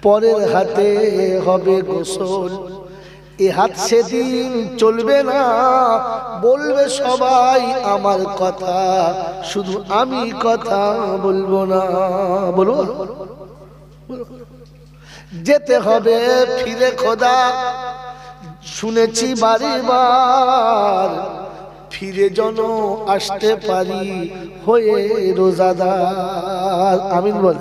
পরের হাতে হবে গোসল। এ হাত সেদিন চলবে না, বলবে সবাই আমার কথা, শুধু আমি কথা বলবো না। বলবো, যেতে হবে ফিরে খোদা, শুনেছি বারে বার, ফিরে যেন আসতে পারি হয়ে রোজাদার। আমিন বল।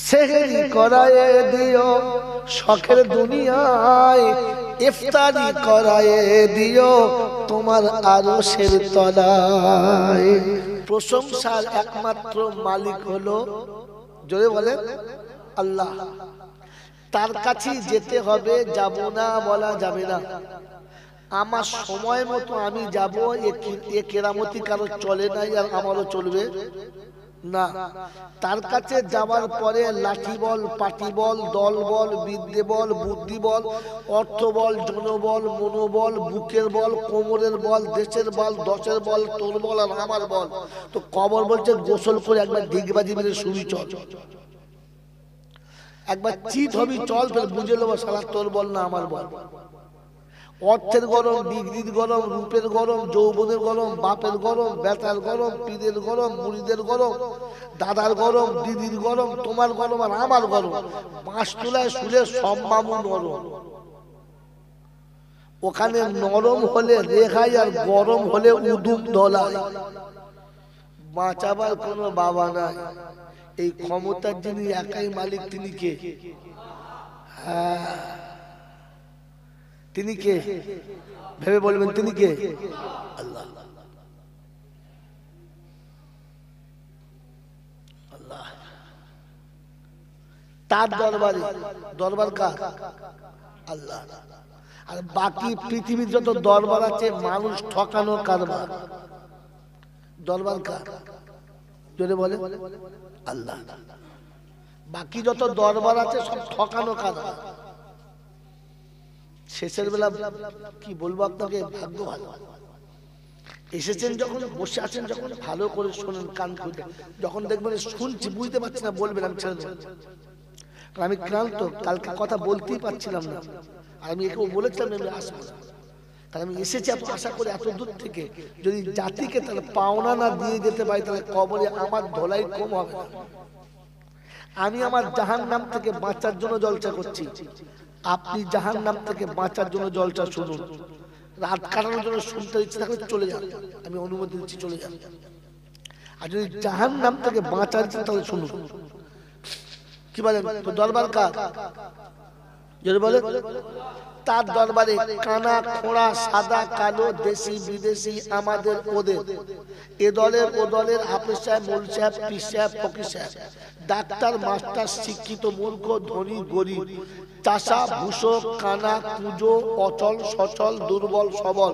সেহরি করায়ে দিও শখের দুনিয়ায়, ইফতারি করায়ে দিও তোমার আরশের তলায়। প্রশংসার একমাত্র মালিক হলো, জোরে বলেন, আল্লাহ। তার কাছেই যেতে হবে, যাব না বলা যাবে না। আমার সময় মতো আমি যাব, এ কেরামতি কারো চলে নাই আর আমারও চলবে না। তার কাছে যাওয়ার পরে লাঠি বল, পাটি বল, দল বল, বিদ্যে বল, বুদ্ধি বল, অর্থ বল, জনবল, মনোবল, বুকের বল, কোমরের বল, দেশের বল, দশের বল, তোর বল আর আমার বল। তো কবর বলছে গোসল করে একবার ডিগবাজি মেরে শুনি চল, একবার চিত হবি চল, ফের বুঝে নেবো সালা তোর বল না আমার বল। অর্থের গরম, ডিগ্রির গরম, রূপের গরম, যৌবনের গরম, বাপের গরম, বেটার গরম, পীরের গরম, মুড়িদের গরম, দাদার গরম, দিদির গরম, তোমার গরম আর আমার গরম। পাঁচ তোলায় শুলে সব মামু নরম। ওখানে নরম হলে রেখাই আর গরম হলে উদুম ধলায়। বাঁচাবার কোনো বাবা নাই, এই ক্ষমতার যিনি একাই মালিক তিনি কে? হ্যাঁ, তিনি কে? ভেবে বলবেন তিনি কে? আল্লাহ। আল্লাহ তার দরবারে, দরবার কার? আল্লাহ। আর বাকি পৃথিবীর যত দরবার আছে মানুষ ঠকানো কারবার, দরবার কার? জোরে বলে, আল্লাহ। বাকি যত দরবার আছে সব ঠকানো কারবার। শেষের বেলা কি বলবো আপনাকে, ভাগ্য ভালো এসেছেন যখন, বসে আছেন যখন, ভালো করে শোনেন কান খুলে। যখন দেখবেন শুনছি বুঝতে পারছি না, বলবেন আমি ছেড়ে দেবো, কারণ আমি ক্লান্ত, কালকে কথা বলতেই পারছিলাম না। আর আমি একেও বলেছিলাম আমি আসবো না, কারণ আমি এসেছি এত আশা করে এত দূর থেকে। যদি জাতিকে তাহলে পাওনা না দিয়ে যেতে পারি তাহলে কবরে আমার ধোলাই কম হবে না। আমি আমার জাহান্নাম থেকে বাঁচার জন্য জলসা করছি, আপনি জাহান্নাম থেকে বাঁচার জন্য জলসা শুনুন। রাত কাটানোর জন্য শুনতে ইচ্ছে থাকলে চলে যান, আমি অনুমতি দিচ্ছি চলে যান। আর যদি জাহান্নাম থেকে বাঁচার ইচ্ছে তাহলে শুনুন। কি বলেন? তো দরবার কার? যদি বলে তার দরবারে কানা খোঁড়া, সাদা কালো, দেশি বিদেশি, আমাদের ওদের, এ দলের ও দলের, হাফেজ সাহেব, মৌল সাহেব, পীর সাহেব, ফকির সাহেব, ডাক্তার, মাস্টার, শিক্ষিত, মূর্খ, ধনী, গরিব, চাষা, ভূষক, কানা, কুঁজো, অচল, সচল, দুর্বল, সবল,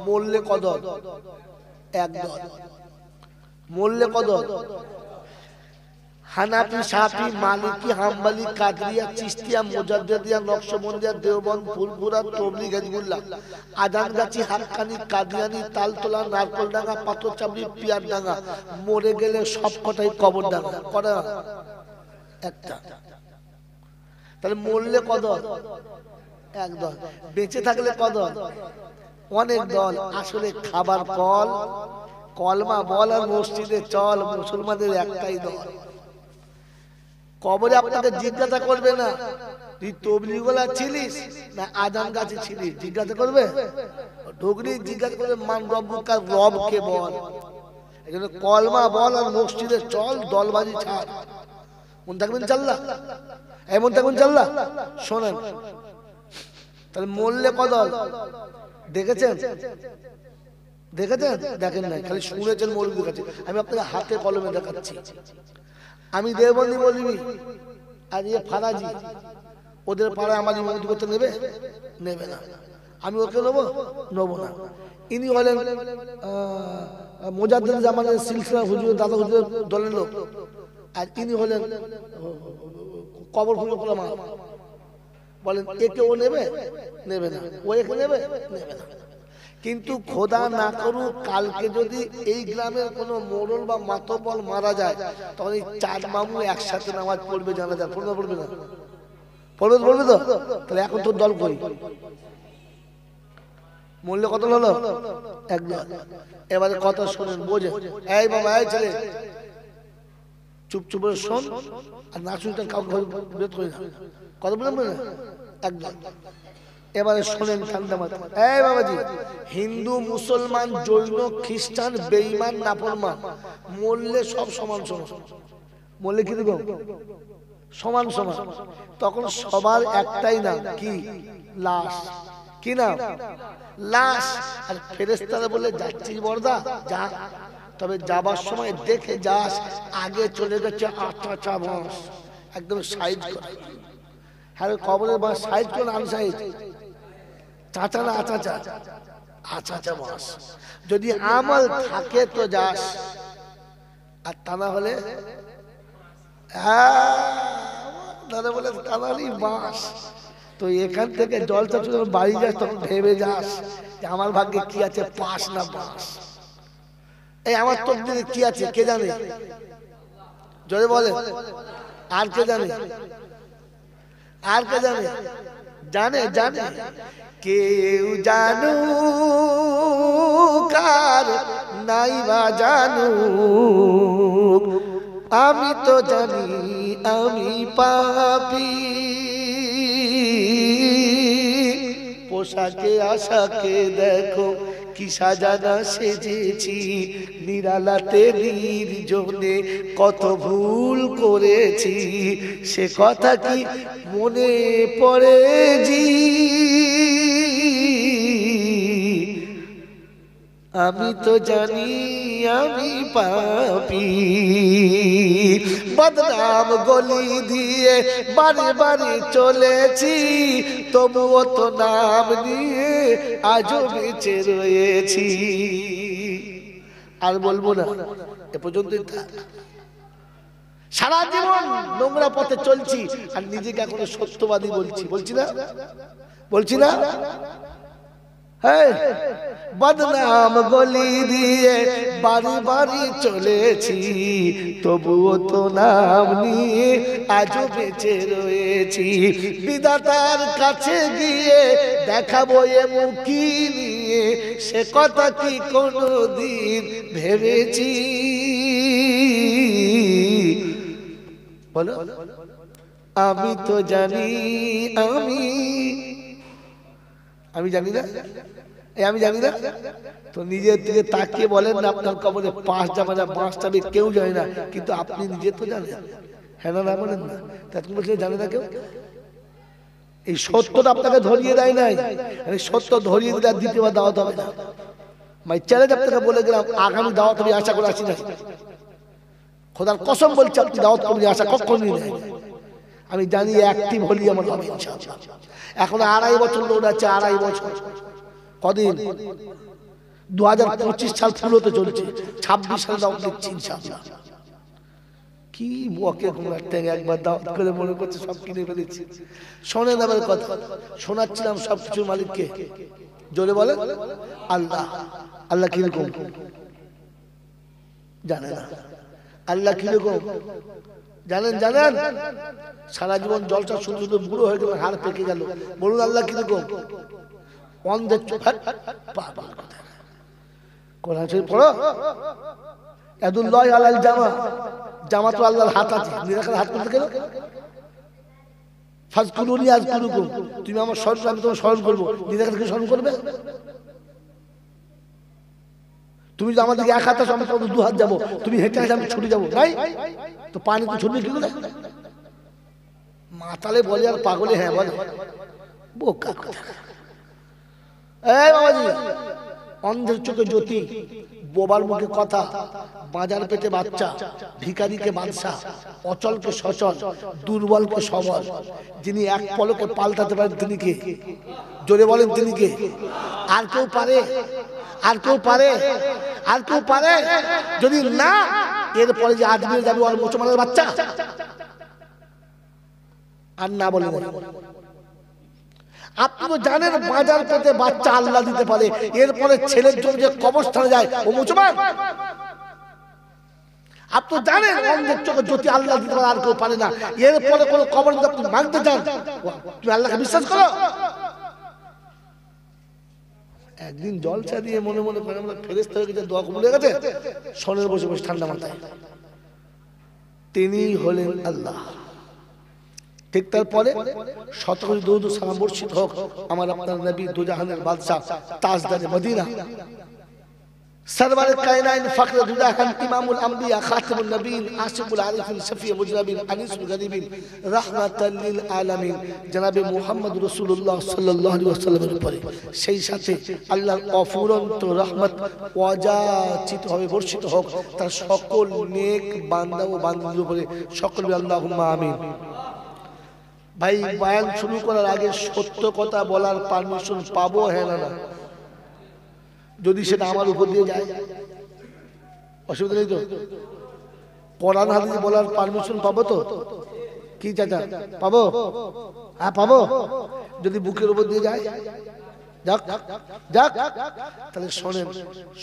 মরলে কদর এক দল। মরলে কদর হানাফি, শাফি, মালিকি, হাম্বলি, কাদরিয়া, চিশতিয়া, মুজাদ্দিদিয়া, নকশবন্দিয়া, দেওবন্দ, ফুরফুরা, তবলিগ, হিজবুল্লাহ, আজানগাছি, হাক্কানি, কাদিয়ানি, তালতলা, নারকলডাঙ্গা, পাথরচাবড়ি, পিয়ারডাঙ্গা, মরে গেলে সব কটাই কবরডাঙ্গা। কটা? একটা। তাহলে মরলে কদর এক দল, বেঁচে থাকলে কদর অনেক দল। আসলে খাবার কল, কলমা বল আর মসজিদে চল, মুসলমানদের একটাই দল। কবরে আপনাকে জিজ্ঞাসা করবে না তুই তবলিগওয়ালা ছিলিস না আজান গাছি ছিলিস, জিজ্ঞাসা করবে। ঢুকলি জিজ্ঞাসা করবে মান রব্বুকা, রবকে বল। এখানে কলমা বল আর মসজিদে চল, দলবাজি ছাড়। মন থাকবেন চাল্লা, এমন থাকবেন চাল্লা। শোনেন, তাহলে মরলে কদল দেখেছেন? দেখেছেন? দেখেন নাই, খালি শুনেছেন মৌলবীর কাছে। আমি আপনাকে হাতে কলমে দেখাচ্ছি। আমি দেওবন্দি মৌলবী আর ইয়ে ফারাজি, ওদের পাড়ায় আমার ইমামতি করতে নেবে? নেবে না। আমি ওকে নেবো? নেবো না। ইনি হলেন মুজাদ্দিদ জামানের সিলসিলা হুজুর, দাদা হুজুরের দলের লোক। আর ইনি হলেন কবর পুজো করা মা। বলেন একে ও নেবে? নেবে না। ও একে নেবে? নেবে না। কিন্তু খোদা না করুক কালকে যদি এই গ্রামের কোনো মোড়ল বা মাতব্বর মারা যায়, তখন এই 4 মামু একসাথে নামাজ পড়বে, জানাজা পড়বে না? পড়বে তো? তাহলে এখন তোর দল কই? মূল্য কত হলো? একদম। এবারে কথা শোনেন, বোঝে। এই বাবা, এই ছেলে, চুপ করে শোন, আর না শুনতে কাউকে বের করি না। কথা বলবেন না একদম। এবারে শোনেন ঠান্ডা মাথা। এই বাবাজি, হিন্দু, মুসলমান, জৈন, খ্রিস্টান, বেঈমান, নাফরমান মরলে সব সমান সমান। মরলে কি দেখো সমান সমান। তখন সবার একটাই নাম, কি? লাশ। কি নাম? লাশ। আর ফেরেশতারা বলে, যাচ্ছিস বর্দা যা, তবে যাবার সময় দেখে যাস আগে চলে গেছে আচ্ছা বাঁশ, একদম সাইড করে। হ্যাঁ, কবরের বাঁশ সাইড করে, আনসাইড, চাচা না আচ্ছা বাঁশ। যদি আমল থাকে তো যাস, আর তা না হলে দাদা বলে কানালি বাঁশ। তো এখান থেকে জলটা যখন বাড়ি যাস তখন ভেবে যাস যে আমার ভাগ্যে কি আছে, পাশ না বাঁশ। এই আমার তকদিরে কি আছে কে জানে? জোরে বলে, আর কে জানে? জানে কেউ জানু কার নাই বা জানু, আমি তো জানি আমি পাপী। পোশাকে আশাকে দেখো কি সাজানা সেজেছি, নিরালাতে নির্জনে কত ভুল করেছি, সে কথা কি মনে পড়ে জি? আমি তো জানি আমি পাপী। বদনাম গলি দিয়ে বারে চলেছি, তবুও তো নাম নিয়ে আজও বেঁচে রয়েছি। আর বলবো না, এ পর্যন্ত সারা জীবন নোংরা পথে চলছি, আর নিজেকে এখন সত্যবাদী বলছি না? বদনাম গলি দিয়ে বাড়ি চলেছি, তবুও তো নাম নিয়ে আজও বেঁচে রয়েছি। বিধাতার কাছে গিয়ে দেখাবো এ মুখি নিয়ে, সে কথা কি কোনদিন ভেবেছি? বলো, আমি তো জানি আমি জানি না, আমি জানি না। তো নিজের দিকে তাকিয়ে বলেন না, আপনার কবরে পাঁচ জামানা বাঁশ যাবে, কেউ জানে না, কিন্তু আপনি নিজে তো জানেন। হ্যাঁ না বলেন না? তা তুমি বলছেন জানে না কেউ? এই সত্যটা আপনাকে ধরিয়ে দেয় নাই, সত্য ধরিয়ে দিলে আর দ্বিতীয়বার দাওয়াত হবে না। মাই চ্যালেঞ্জ আপনাকে বলে গেলাম, আগামী দাওয়াত আমি আশা করে আসি না। খোদার কসম বলছি, আপনি দাওয়াত কমিয়ে আশা কখনই নেই। আমি জানি অ্যাক্টিভ হলি আমার হবে ইনশাআল্লাহ। এখন 2.5 বছর লোড আছে, 2.5 বছর। কদিন? 2025 সাল ফুলতে চলছে, 26 সালে দাওয়াত দিচ্ছি ইনশাআল্লাহ। কি বকে ঘুমাতে একবার দাওয়াত করে মনে করছে সব কিনে ফেলেছি। শোনেন আমার কথা, শোনাচ্ছিলাম সব কিছুর মালিককে। জোরে বলেন আল্লাহ। আল্লাহ কিরকম জানে না? আল্লাহ কিরকম জানেন? সারা জীবন জলসা শুধু বুড়ো হয়ে গেল, হাড় পেকে গেল। বলুন আল্লাহ কিরকম? অন্ধের চোখ। কোরআন শরীফ পড়ো, ইয়াদুল্লাহি আলাল জামা, জামা তো আল্লাহর হাত আছে, নিরাকার হাত করতে গেল। ফাজকুরুনি আযকুরুকুম, তুমি আমার স্মরণ, আমি তোমার স্মরণ করবো। নিরাকারকে স্মরণ করবে? তুমি যদি আমাদেরকে এক হাত আসো, আমি তোমাদের 2 হাত যাবো, তুমি হেঁটে আসে আমি ছুটে যাবো, নাই? তো পানি তো ছুটবে কি করে? মাতালে বলে আর পাগলে হ্যাঁ বলে, বোকা কথা। এই বাবাজি, অন্ধের চোখে জ্যোতি, বোবার মুখে কথা, বাজার পেটে বাচ্চা, ভিখারিকে বাদশা, অচলকে সচল, দুর্বলকে সবল, যিনি এক পলকে পাল্টাতে পারেন তিনি কে? জোরে বলেন তিনি কে? আর কেউ পারে? যদি না, এরপরে যে আজমিরে যাবে ওর মুসলমানের বাচ্চা, আর না বলে আপনি তো জানেন বাজার পেতে বাচ্চা আল্লাহ দিতে পারে, এরপরে ছেলের জন্য যে কবরস্থানে যায় ও মুসলমান। আপনি জানেন অন্ধের চোখে জ্যোতি আল্লাহ দিতে পারে, আর কেউ পারে না, এরপরে কোনো কবর যদি আপনি মানতে চান, তুমি আল্লাহকে বিশ্বাস করো? একদিন জলসা দিয়ে মনে মনে করে আমরা ফেরেশতা হয়ে গেছে, দোয়া কবুল হয়ে গেছে, সনের বসে বসে ঠান্ডা মাথায় তিনি হলেন আল্লাহ। ঠিক তারপরে শত কোটি দরুদ ও সালাম বর্ষিত হোক আমার আপনার নবী দুজাহানের বাদশা তাজদারে মদিনা সরওয়ারে কায়নাত ফখর দুজাহান ইমামুল আম্বিয়া খাতিমুন নবীন আশিকুল আরিফিন শফিউল মুজরাবিন আনিসুল গরিবিন রাহমাতাল লিল আলামিন জনাবে মুহাম্মদ রাসূলুল্লাহ সাল্লাল্লাহু আলাইহি ওয়াসাল্লামের উপরে সেই সাথে আল্লাহর অফুরন্ত রহমত ওয়াজাচিত হবে বর্ষিত হোক তার সকল নেক বান্দা ও বান্দিদের উপরে, সকল আল্লাহুম্মা আমিন। ভাই বয়ান শুরু করার আগে সত্য কথা বলার পারমিশন পাবো, হ্যাঁ না? যদি সেটা আমার উপর দিয়ে যায় অসুবিধা নেই তো? কোরআন হাদিস বলার পারমিশন পাবো তো? কি চাচা পাবো? হ্যাঁ পাবো। যদি বুকের উপর দিয়ে যায় যাক যাক, তাহলে শোনেন,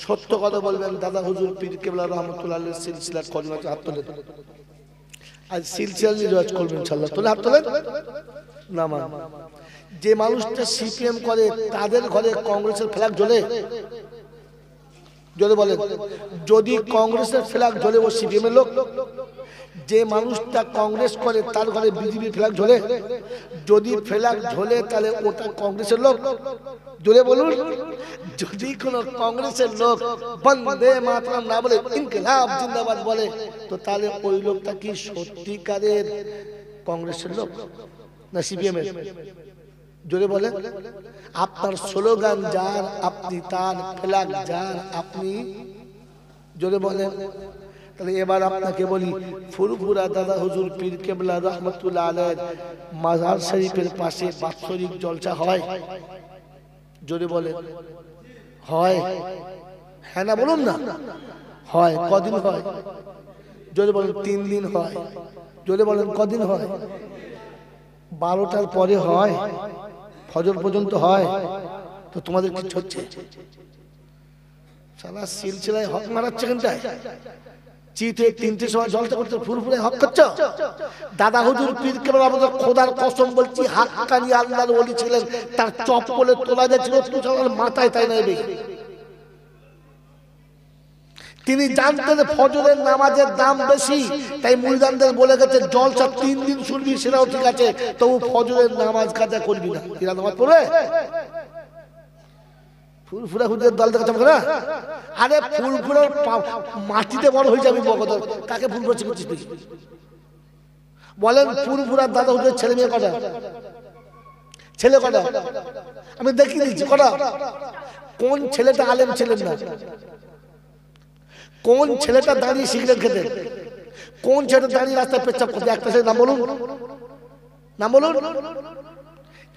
সত্য কথা বলবেন। দাদা হুজুর পীর কেবলা রহমতুল্লাহ আলাইহির সিলসিলার কলিমাতে হাত তোলেন, আজ সিলসিলা রিওয়াজ করবেন ইনশাআল্লাহ। তোলে হাত তোলেন না। যে মানুষটা সিপিএম করে তাদের ঘরে কংগ্রেসের ফ্ল্যাগ জ্বলে? জোরে বলেন। যদি কংগ্রেসের ফ্ল্যাগ জ্বলে ও সিপিএম এর লোক? যে মানুষটা কংগ্রেস করে তার ঘরে বিজেপি ফ্ল্যাগ জ্বলে? যদি ফ্ল্যাগ জ্বলে তাহলে ওটা কংগ্রেসের লোক? জোরে বলুন। যদি কোন কংগ্রেসের লোক বন্দে মাতরম না বলে ইনকিলাব জিন্দাবাদ বলে, তো তাহলে ওই লোকটা কি সত্যিকারের কংগ্রেসের লোক না সিপিএম এর? জোরে বলেন। আপনার স্লোগান যার আপনি তার, ফ্ল্যাগ যার আপনি। জোরে বলেন। তাহলে এবার আপনাকে বলি, ফুরফুরা দাদা হুজুর পীর কেবলা রহমতুল্লাহ আলাইহির মাজার শরীফের পাশে বাৎসরিক জলসা হয়? জোরে বলেন। হয়? হ্যাঁ না বলুন না। হয়। কদিন হয়? জোরে বলেন। 3 দিন হয়। জোরে বলেন। কদিন হয়? 12টার পরে হয়, ফজর পর্যন্ত হয়। তো তোমাদের কি হচ্ছে? সারা সিলসিলায় হক মারাচ্ছে কেনটায়? চিতে 3টের সময় জলসা করতে ফুরফুরে হক করছো? দাদা হুজুর পীর কেবলা আমাদের খোদার কসম বলছি হাক্কানি আল্লাহর ওলি ছিলেন, তার চপ্পলে তোলা যাচ্ছিল তুষার মাথায়, তাই নাই? তিনি জানতেন ফজরের নামাজের দাম বেশি, তাই মুরিদানদের বলে গেছে জলসা 3 দিন শুনবি, সেটাও ঠিক আছে, তবু ফজরের নামাজ কাজা করবি না। এরা নামাজ পড়বে? ফুরফুরা হুজুরের দল দেখা যাবে না? আরে ফুরফুরার মাটিতে বড় হয়ে যাবি বগদর, কাকে ফুরফুরা চিনছিস তুই? বলেন ফুরফুরার দাদা হুজুরের ছেলে মেয়ে কটা? ছেলে কটা? আমি দেখিয়ে দিচ্ছি কটা। কোন ছেলেটা আলেম ছিলেন না? কোন ছেলেটা দাঁড়িয়ে সিগারেট খেতেন? কোন ছেলেটা দাঁড়িয়ে রাস্তায় পেচ্ছাপ করতে? একটা ছেলে নাম বলুন, নাম বলুন।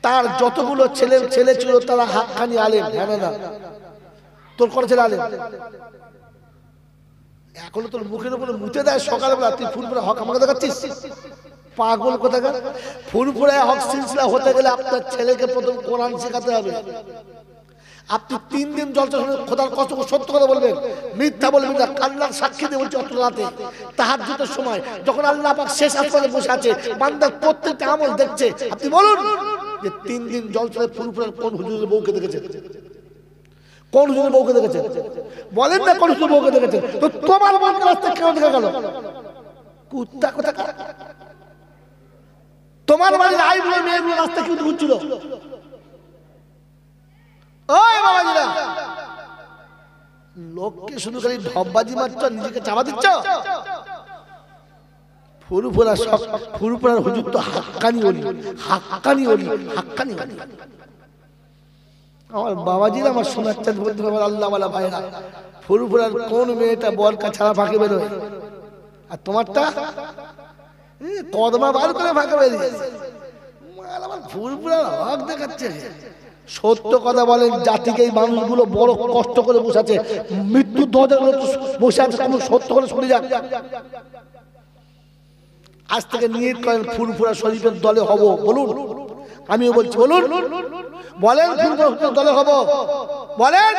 তার যতগুলো ছেলে ছিল তারা হাক্কানি আলেম, হ্যাঁ না? তোর কত ছেলে আলেম? এখনো তোর মুখের উপরে মুতে দেয় সকালবেলা, তুই ফুরফুরা হক আমাকে দেখাচ্ছিস? পাগল কোথাকার। ফুরফুরা হক সিলসিলা হতে গেলে আপনার ছেলেকে প্রথম কোরআন শেখাতে হবে। আপনি 3 দিন জলসা শুনে খোদার কসম সত্য কথা বলবেন, মিথ্যা বলবেন না। আল্লাহর সাক্ষী দিয়ে বলছি, অত রাতে তাহাজ্জুদের সময় যখন আল্লাহ পাক শেষ আসমানে বসে আছে, বান্দার প্রত্যেকটা আমল দেখছে, আপনি বলুন যে 3 দিন জলসায় ফুরফুরার কোন হুজুরের বউকে দেখেছেন? কোন হুজুরের বউকে দেখেছেন? বলেন না কোন হুজুরের বউকে দেখেছেন? তো তোমার বউকে রাস্তায় কেন দেখা গেল? কুত্তা কোথাকার। তোমার বাড়ির আইগুলো মেয়েগুলো রাস্তায় কেউ ঘুরছিল? ওই বাবাজিরা, লোককে শুধু খালি ঢপবাজি মারছ, নিজেকে চাপা দিচ্ছ। ফুরফুরা সব ফুরফুরার হুজুর তো হাক্কানি ওলি, হাক্কানি ওলি, হাক্কানি ওলি। আমার বাবাজিরা, আমার সোনার চাঁদ বলতে আমার আল্লাহওয়ালা ভাইরা, ফুরফুরার কোন মেয়েটা বরকা ছাড়া ফাঁকে বেরোয়? আর তোমারটা কদমা বার করে ফাঁকে বেরিয়েছে। আমার ফুরফুরার হক দেখাচ্ছে। সত্য কথা বলেন, জাতিকে এই মানুষগুলো বড় কষ্ট করে বসাচ্ছে, মৃত্যুর দরজাগুলো বসে আছে, কোন সত্য করে শুনে যান। আজ থেকে নিয়ত করেন ফুরফুরা শরীফের দলে হব, বলুন। আমিও বলছি বলুন, বলেন কোন দলে হব বলেন,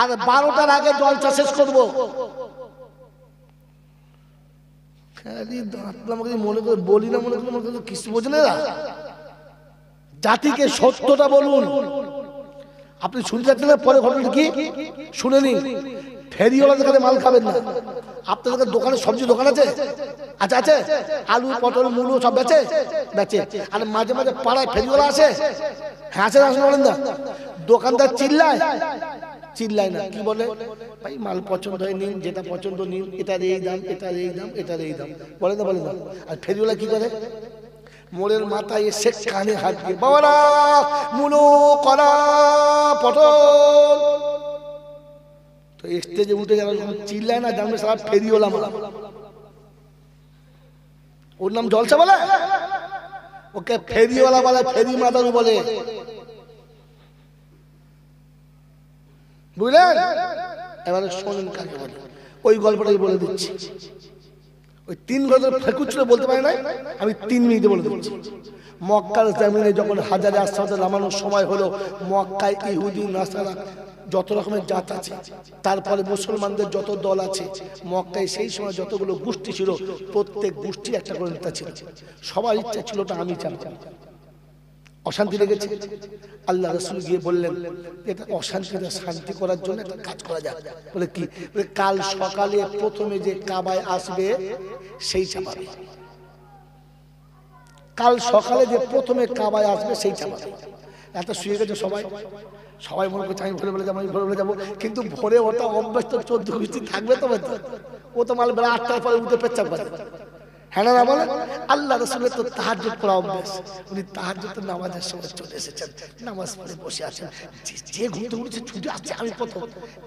আর 12টার আগে জলসা শেষ করবো। মনে করে বলি না, মনে করে কিছু বোঝে না। জাতিকে সত্যটা বলুন। আপনি শুনতে যাচ্ছেন পরে ঘটনা কি শুনে নিন। ফেরিওয়ালাদের কাছে মাল খাবেন না। আপনাদের দোকানে সবজি দোকান আছে, আচ্ছা আছে, আলু পটল মূলো সব বেচে বেচে, আর মাঝে মাঝে পাড়ায় ফেরিওয়ালা আসে, হ্যাঁ আছে আসেন বলেন না, দোকানদার চিল্লায় না, কি বলে ভাই মাল পছন্দ হয় নিন, যেটা পছন্দ নিন, এটার এই দাম, এটার এই দাম, এটার এই দাম, বলে না বলে না। আর ফেরিওয়ালা কি করে, মোড়ের মাথায় এসে কানে হাত দিয়ে বাবারা মূলো কলা পটল, তো স্টেজে উঠে গেল, চিল্লায় না, জানবে সারা ফেরিওয়ালা মালা, ওর নাম জলসা বলে, ওকে ফেরিওয়ালা বলে, ফেরি মাদারু বলে, বুঝলেন? এবারে শোনেন কাকে বলে, ওই গল্পটাই বলে দিচ্ছি। ওই 3 গজের ফেকুচ্ছিল বলতে পারে না, আমি 3 মিনিটে বলে দিচ্ছি। মক্কার জমিনে যখন হাজারে আসসালাত নামানোর সময় হলো, মক্কায় ইহুদি নাসারা যত রকমের জাত আছে, তারপরে মুসলমানদের যত দল আছে, মক্কায় সেই সময় যতগুলো গোষ্ঠী ছিল, প্রত্যেক গোষ্ঠী একটা করে নেতা ছিল। সবার ইচ্ছা ছিল ওটা আমি চালাবো। অশান্তি লেগেছে, আল্লাহ রাসূল গিয়ে বললেন এটা অশান্তিটা শান্তি করার জন্য একটা কাজ করা যাক। বলে কি? বলে কাল সকালে প্রথমে যে কাবায় আসবে সেই চাপাবে, কাল সকালে যে প্রথমে কাবায় আসবে সেই চাপাবে। এত শুয়ে গেছে সবাই, সবাই মনে করছে আমি ভোরে যাবো, আমি ভোরে যাবো, কিন্তু ভোরে ওটা অভ্যাস তো 14 গোষ্ঠী থাকবে, তো ও তো মাল বেলা 8টার পরে উঠে পেচ্ছাপ করে, হ্যাঁ না বলে? আল্লাহ রাসূলের তো তাহাজ্জুদ পড়া অভ্যাস, উনি তাহাজ্জুদের নামাজের সময় চলে এসেছেন, নামাজ পড়ে বসে আছেন, যে ঘুরতে উঠেছে ছুটে আসছে, আমি প্রথম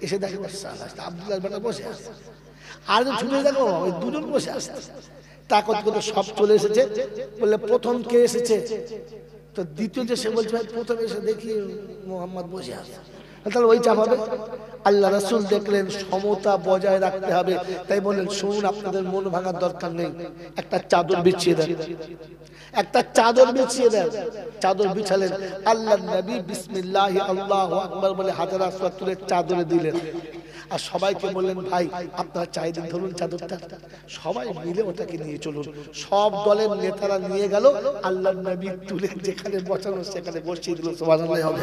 এসে দেখে আব্দুল্লাহ বেটা বসে আছে, আর ছুটে দেখো ওই 2 জন বসে আসছে, তাকত করে সব চলে এসেছে। বললে প্রথম কে এসেছে? তো দ্বিতীয় যে সে বলছে ভাই প্রথম এসে দেখি মোহাম্মদ বসে আছে, তাহলে ওই চাপাবে। আল্লাহ রাসূল দেখলেন সমতা বজায় রাখতে হবে, তাই বললেন শুনুন আপনাদের মন ভাঙার দরকার নেই, একটা চাদর বিছিয়ে দেন, একটা চাদর বিছিয়ে দেন। চাদর বিছালেন, আল্লাহ নবী বিসমিল্লাহি আল্লাহু আকবার বলে হাজার আসওয়াদ তুলে চাদরে দিলেন, আর সবাইকে বললেন ভাই আপনারা চাইদিন ধরুন চাদরটা, সবাই মিলে ওটাকে নিয়ে চলুন। সব দলের নেতারা নিয়ে গেল, আল্লাহ নবী তুলে যেখানে বসানো সেখানে বসিয়ে দিল। সুবহানাল্লাহ হবে।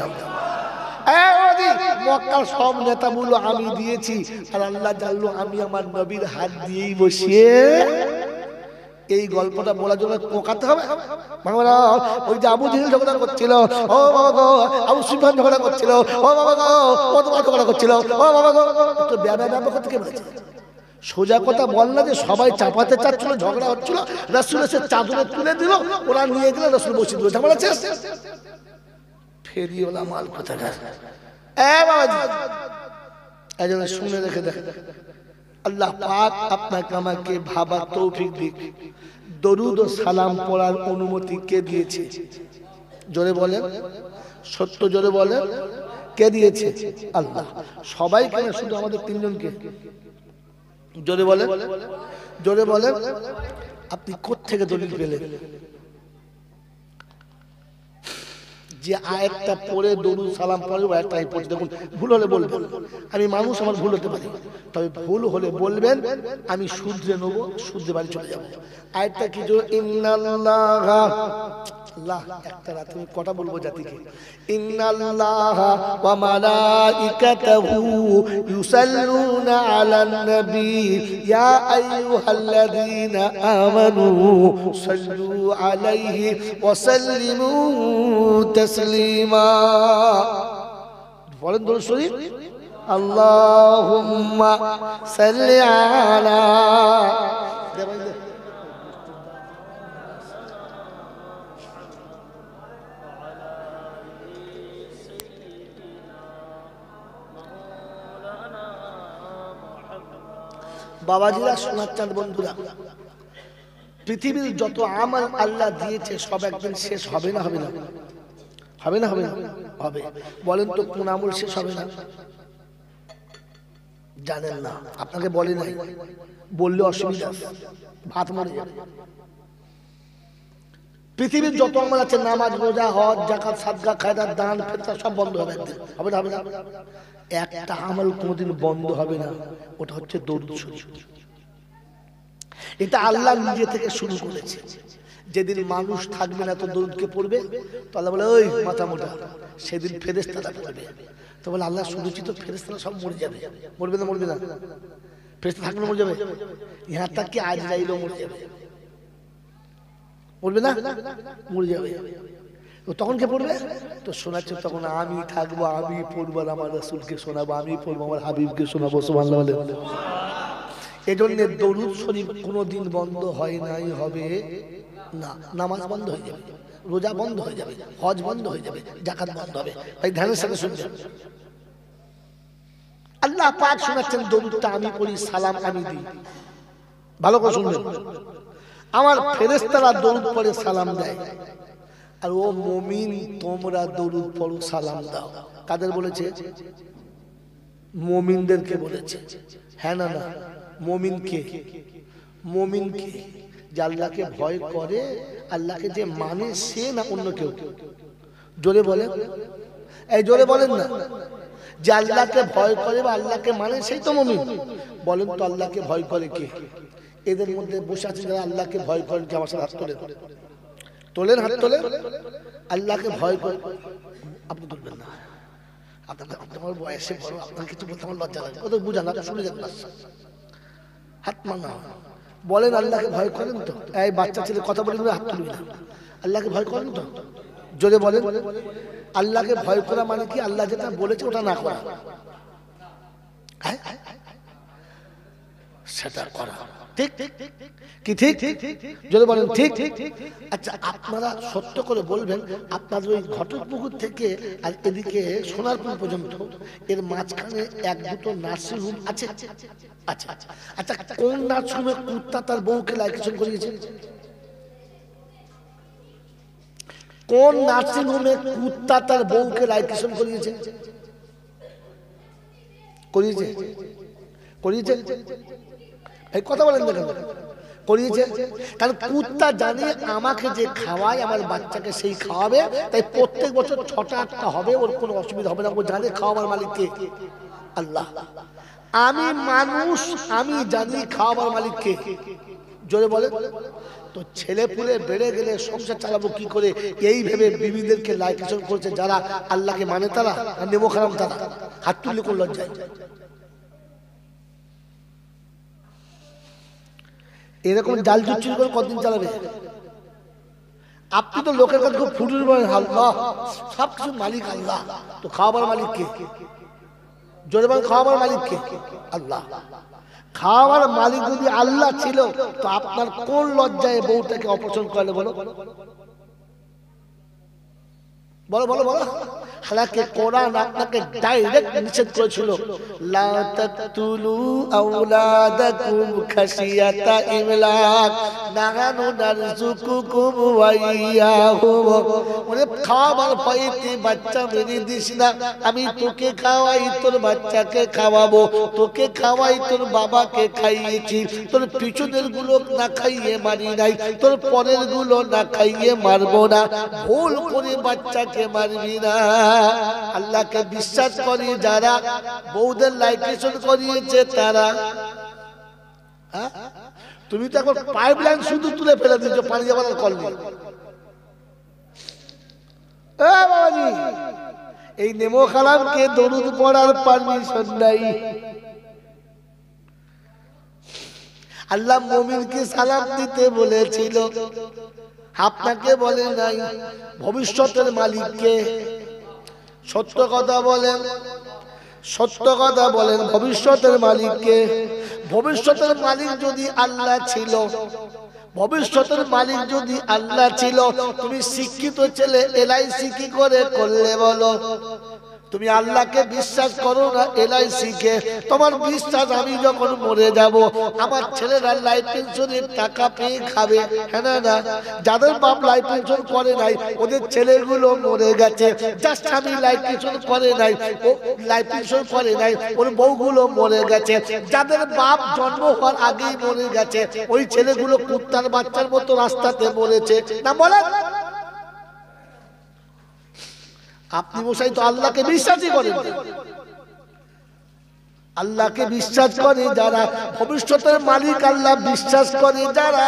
মক্কার সব নেতা বলল আমি দিয়েছি, আর আল্লাহ জানলো আমি আমার নবীর হাত দিয়েই বসিয়ে। এই গল্পটা বলার জন্য কোকাতে হবে। ওই যে আবু জেহেল ঝগড়া করছিল, ও বাবা গো, আবু সুফিয়ান ঝগড়া করছিল, ও বাবা গো, ও তোমার ঝগড়া করছিল, ও বাবা গো, তো ব্যাবা করতে কে বলেছে? সোজা কথা বল না যে সবাই চাপাতে চাচ্ছিল, ঝগড়া হচ্ছিল, রাসূল এসে চাদরে তুলে দিল, ওরা নিয়ে গেলে রাসূল বসিয়ে দিল, ঝগড়া শেষ। ফেরিওয়ালা মাল কোথাকার। শুনে রেখে দেখ, আল্লাহ পাক আপনাকে আমাকে ভাবার তৌফিক দিক। দরুদ ও সালাম পড়ার অনুমতি কে দিয়েছে? জোরে বলেন, সত্য জোরে বলেন, কে দিয়েছে? আল্লাহ। সবাইকে না, শুধু আমাদের 3 জনকে? জোরে বলেন, জোরে বলেন। আপনি কোত্থেকে দলিল পেলেন? যে আয়াতটা পড়ে দরুদ সালাম পড়ে ওই আয়াতটাই পড়ে। দেখুন ভুল হলে বলবেন, আমি মানুষ, আমার ভুল হতে পারে, তবে ভুল হলে বলবেন, আমি শুধরে নেব, শুধরে বাড়ি চলে যাব। আয়াতটা কি? যে ইন্নাল্লাহা, আল্লাহ একটা রাতে আমি কটা বলবো জাতিকে, ইন্নাল্লাহা ওয়া মালাইকাতাহু ইউসাল্লুনা আলান নবী ইয়া আইয়ুহাল্লাযীনা আমানু সাল্লু আলাইহি ওয়া সাল্লিমু তাসলিমা। বলেন দরুদ শরীফ, আল্লাহুম্মা সাল্লি আলা। বাবাজিরা, সোনার চাঁদ বন্ধুরা, পৃথিবীর যত আমল আল্লাহ দিয়েছে সব একদিন শেষ হবে না? হবে না? হবে না? হবে না? হবে। বলেন তো কোন আমল শেষ হবে না? জানেন না? আপনাকে বলে নাই, বললে অসুবিধা, ভাত মরে যাবে। পৃথিবীর যত আমল আছে, নামাজ, রোজা, হজ, যাকাত, সাদকা, খায়রাত, দান, ফিতরা সব বন্ধ হবে একদিন। হবে না? হবে না? একটা আমল কোনোদিন বন্ধ হবে না, ওটা হচ্ছে দরুদ শরীফ। এটা আল্লাহ নিজে থেকে শুরু করেছে। যেদিন মানুষ থাকবে না তো দরুদকে পড়বে, তো আল্লাহ বলে ওই মাথা মোটা, সেদিন ফেরেশতারা পড়বে। তো বলে আল্লাহ শুনেছি তো ফেরেশতারা সব মরে যাবে। মরবে না? মরবে না? ফেরেশতা থাকলে মরে যাবে, ইহার তাক কি আজরাইলও মরে যাবে। মরবে না? মরে যাবে। তো তখন কে পড়বে? তো শোনাচ্ছে তখন আমি থাকবো, আমি পড়বো, আমার রাসূলকে শোনাবো, আমি পড়বো, আমার হাবিবকে শোনাবো। সুবহানাল্লাহ বলে। এই জন্য দরুদ শরীফ কোনোদিন বন্ধ হয় নাই, হবে না। নামাজ বন্ধ হয়ে যাবে, রোজা বন্ধ হয়ে যাবে, হজ বন্ধ হয়ে যাবে, যাকাত বন্ধ হবে। ভাই ধ্যানের সাথে শুনছেন? আল্লাহ পাক শোনাচ্ছেন দরুদটা আমি পড়ি, সালাম আমি দিই। ভালো করে শুনবেন, আমার ফেরেশতারা দরুদ পড়ে সালাম দেয়, আর ও মুমিন তোমরা দরুদ পড়ো সালাম দাও। কাদের বলেছে? মুমিনদেরকে বলেছে। হ্যাঁ না? না, মুমিনকে। মুমিনকে যে আল্লাহকে ভয় করে, আল্লাহকে যে মানে, সে না অন্য কেউ? জোরে বলেন, এই জোরে বলেন না। যে আল্লাহকে ভয় করে বা আল্লাহকে মানে সেই তো মুমিন। বলেন তো আল্লাহকে ভয় করে কে? এদের মধ্যে বসে আছেন যারা আল্লাহকে ভয় করেন, কে? আমার সাথে হাত তোলেন, তোলেন, হাত তোলেন। আল্লাহকে ভয় করে। আপনি তুলবেন না, আপনার বয়সে বড়, আপনার কিছু বলতে আমার লজ্জা লাগে। ওদের বুঝান, আপনি শুনে যান না, হাত মানা। বলেন আল্লাহকে ভয় করেন তো? এই বাচ্চা ছেলে কথা বলে হাত তুলবি না। আল্লাহকে ভয় করেন তো? জোরে বলেন। আল্লাহকে ভয় করা মানে কি? আল্লাহ যেটা বলেছে ওটা না করা, সেটা করা। ঠিক কি ঠিক? যদি বলেন ঠিক। আচ্ছা, আপনারা সত্য করে বলবেন, আপনাদের ওই ঘটকপুকুর থেকে আর এদিকে সোনারপুর পর্যন্ত এর মাঝখানে এক দুটো নার্সিং হোম আছে? আচ্ছা আচ্ছা, কোন নার্সিং হোমে কুত্তা তার বউকে লাইকেশন করিয়েছে? কোন নার্সিং হোমে কুত্তা তার বউকে লাইকেশন করিয়েছে? করিয়েছে? করিয়েছে? এই কথা বলেন না কেন? করিয়েছে। কারণ কুত্তা জানে আমাকে যে খাওয়ায় আমার বাচ্চাকে সেই খাওয়াবে, তাই প্রত্যেক বছর 6টা-8টা হবে, ওর কোনো অসুবিধা হবে না। ও জানে খাওয়াবার মালিক কে? আল্লাহ। আমি মানুষ, আমি জানি খাওয়াবার মালিক কে। জোরে বলে। তো ছেলে পুলে বেড়ে গেলে সংসার চালাবো কি করে, এই ভেবে বিবিদেরকে লাইকেশন করছে যারা আল্লাহকে মানে, তারা আর নেমো খারাম তারা। হাত তুললে কোন লজ্জায়? এরকম জাল জুচ্চুরি করে কতদিন চালাবে? আপনি তো লোকের কাছে খুব ফুটুর বলেন, আল্লাহ সবকিছু মালিক আল্লাহ, তো খাওয়াবার মালিক কে? জোরে বলেন, খাওয়াবার মালিক কে? আল্লাহ। খাওয়াবার মালিক যদি আল্লাহ ছিল, তো আপনার কোন লজ্জায় বউটাকে অপছন্দ করলে? বলো বলো বলো বলো। হালাকে কোরআন আপনাকে ডাইরেক্ট নিষেধ করেছিল, লা তাকতুলু আওলাদাকুম খাশিয়াতা ইমলাক, নাহানু নারযুকুকুম ওয়া ইয়াহুম। ওরে খাওয়াবার ভয়েতে বাচ্চা মেরে দিস না। আমি তোকে খাওয়াই, তোর বাচ্চাকে খাওয়াবো, তোকে খাওয়াই, তোর বাবাকে খাইয়েছি, তোর পিছনের গুলো না খাইয়ে মারি নাই, তোর পরের গুলো না খাইয়ে মারবো না। ভুল করে বাচ্চাকে মারবি না। আল্লাহকে বিশ্বাস করি যারা বউদের লাইকেশন করিয়েছে তারা। তুমি তো এখন পাইপলাইন শুধু তুলে ফেলে দিচ্ছ, পানি যাবার কল নেই। এই নেমো খালামকে দরুদ পড়ার পারমিশন নাই। আল্লাহ মুমিনকে সালাম দিতে বলেছিল, আপনাকে বলে নাই। ভবিষ্যতের মালিককে সত্য কথা বলেন, সত্য কথা বলেন। ভবিষ্যতের মালিককে, ভবিষ্যতের মালিক যদি আল্লাহ ছিল, ভবিষ্যতের মালিক যদি আল্লাহ ছিল, তুমি শিক্ষিত ছেলে এলআইসি কি করে করলে বলো? তুমি আল্লাহকে বিশ্বাস করো না এলআইসি কে, তোমার বিশ্বাস আমি যখন মরে যাব আমার ছেলেরা লাইফ ইন্স্যুরেন্স টাকা পেয়ে খাবে। হ্যাঁ না? যাদের বাপ লাইফ ইন্স্যুরেন্স করে নাই ওদের ছেলেগুলো মরে গেছে, জাস্ট আমি লাইফ ইন্স্যুরেন্স করে নাই, ও লাইফ ইন্স্যুরেন্স করে নাই, ওর বউগুলো মরে গেছে। যাদের বাপ জন্ম হওয়ার আগেই মরে গেছে ওই ছেলেগুলো কুত্তার বাচ্চার মতো রাস্তাতে মরেছে। না বলেন? আপনি মশাই তো আল্লাহকে বিশ্বাসই করেন। আল্লাহকে বিশ্বাস করে যারা, ভবিষ্যতের মালিক আল্লাহ বিশ্বাস করে যারা,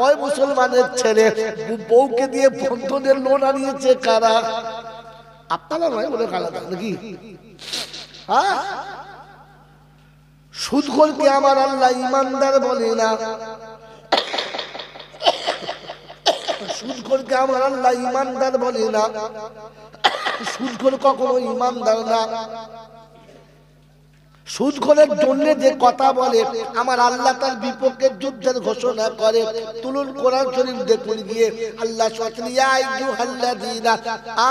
ওই মুসলমানের ছেলে বউকে দিয়ে বন্ধনের লোন আনিয়েছে কারা? আপনারা নয় বলে কারা নাকি? হ্যাঁ, সুদখোরকে আমার আল্লাহ ইমানদার বলে না। সুদখোরকে আমার আল্লাহ ইমানদার বলে না। সুদখোর কখনো ইমানদার না। সুদখোরের জন্য যে কথা বলে আমার আল্লাহ তার বিপক্ষে যুদ্ধের ঘোষণা করে। তুলুন কোরআন শরীফ দেখুন গিয়ে আল্লাহ ইয়া আইয়ুহাল্লাযীনা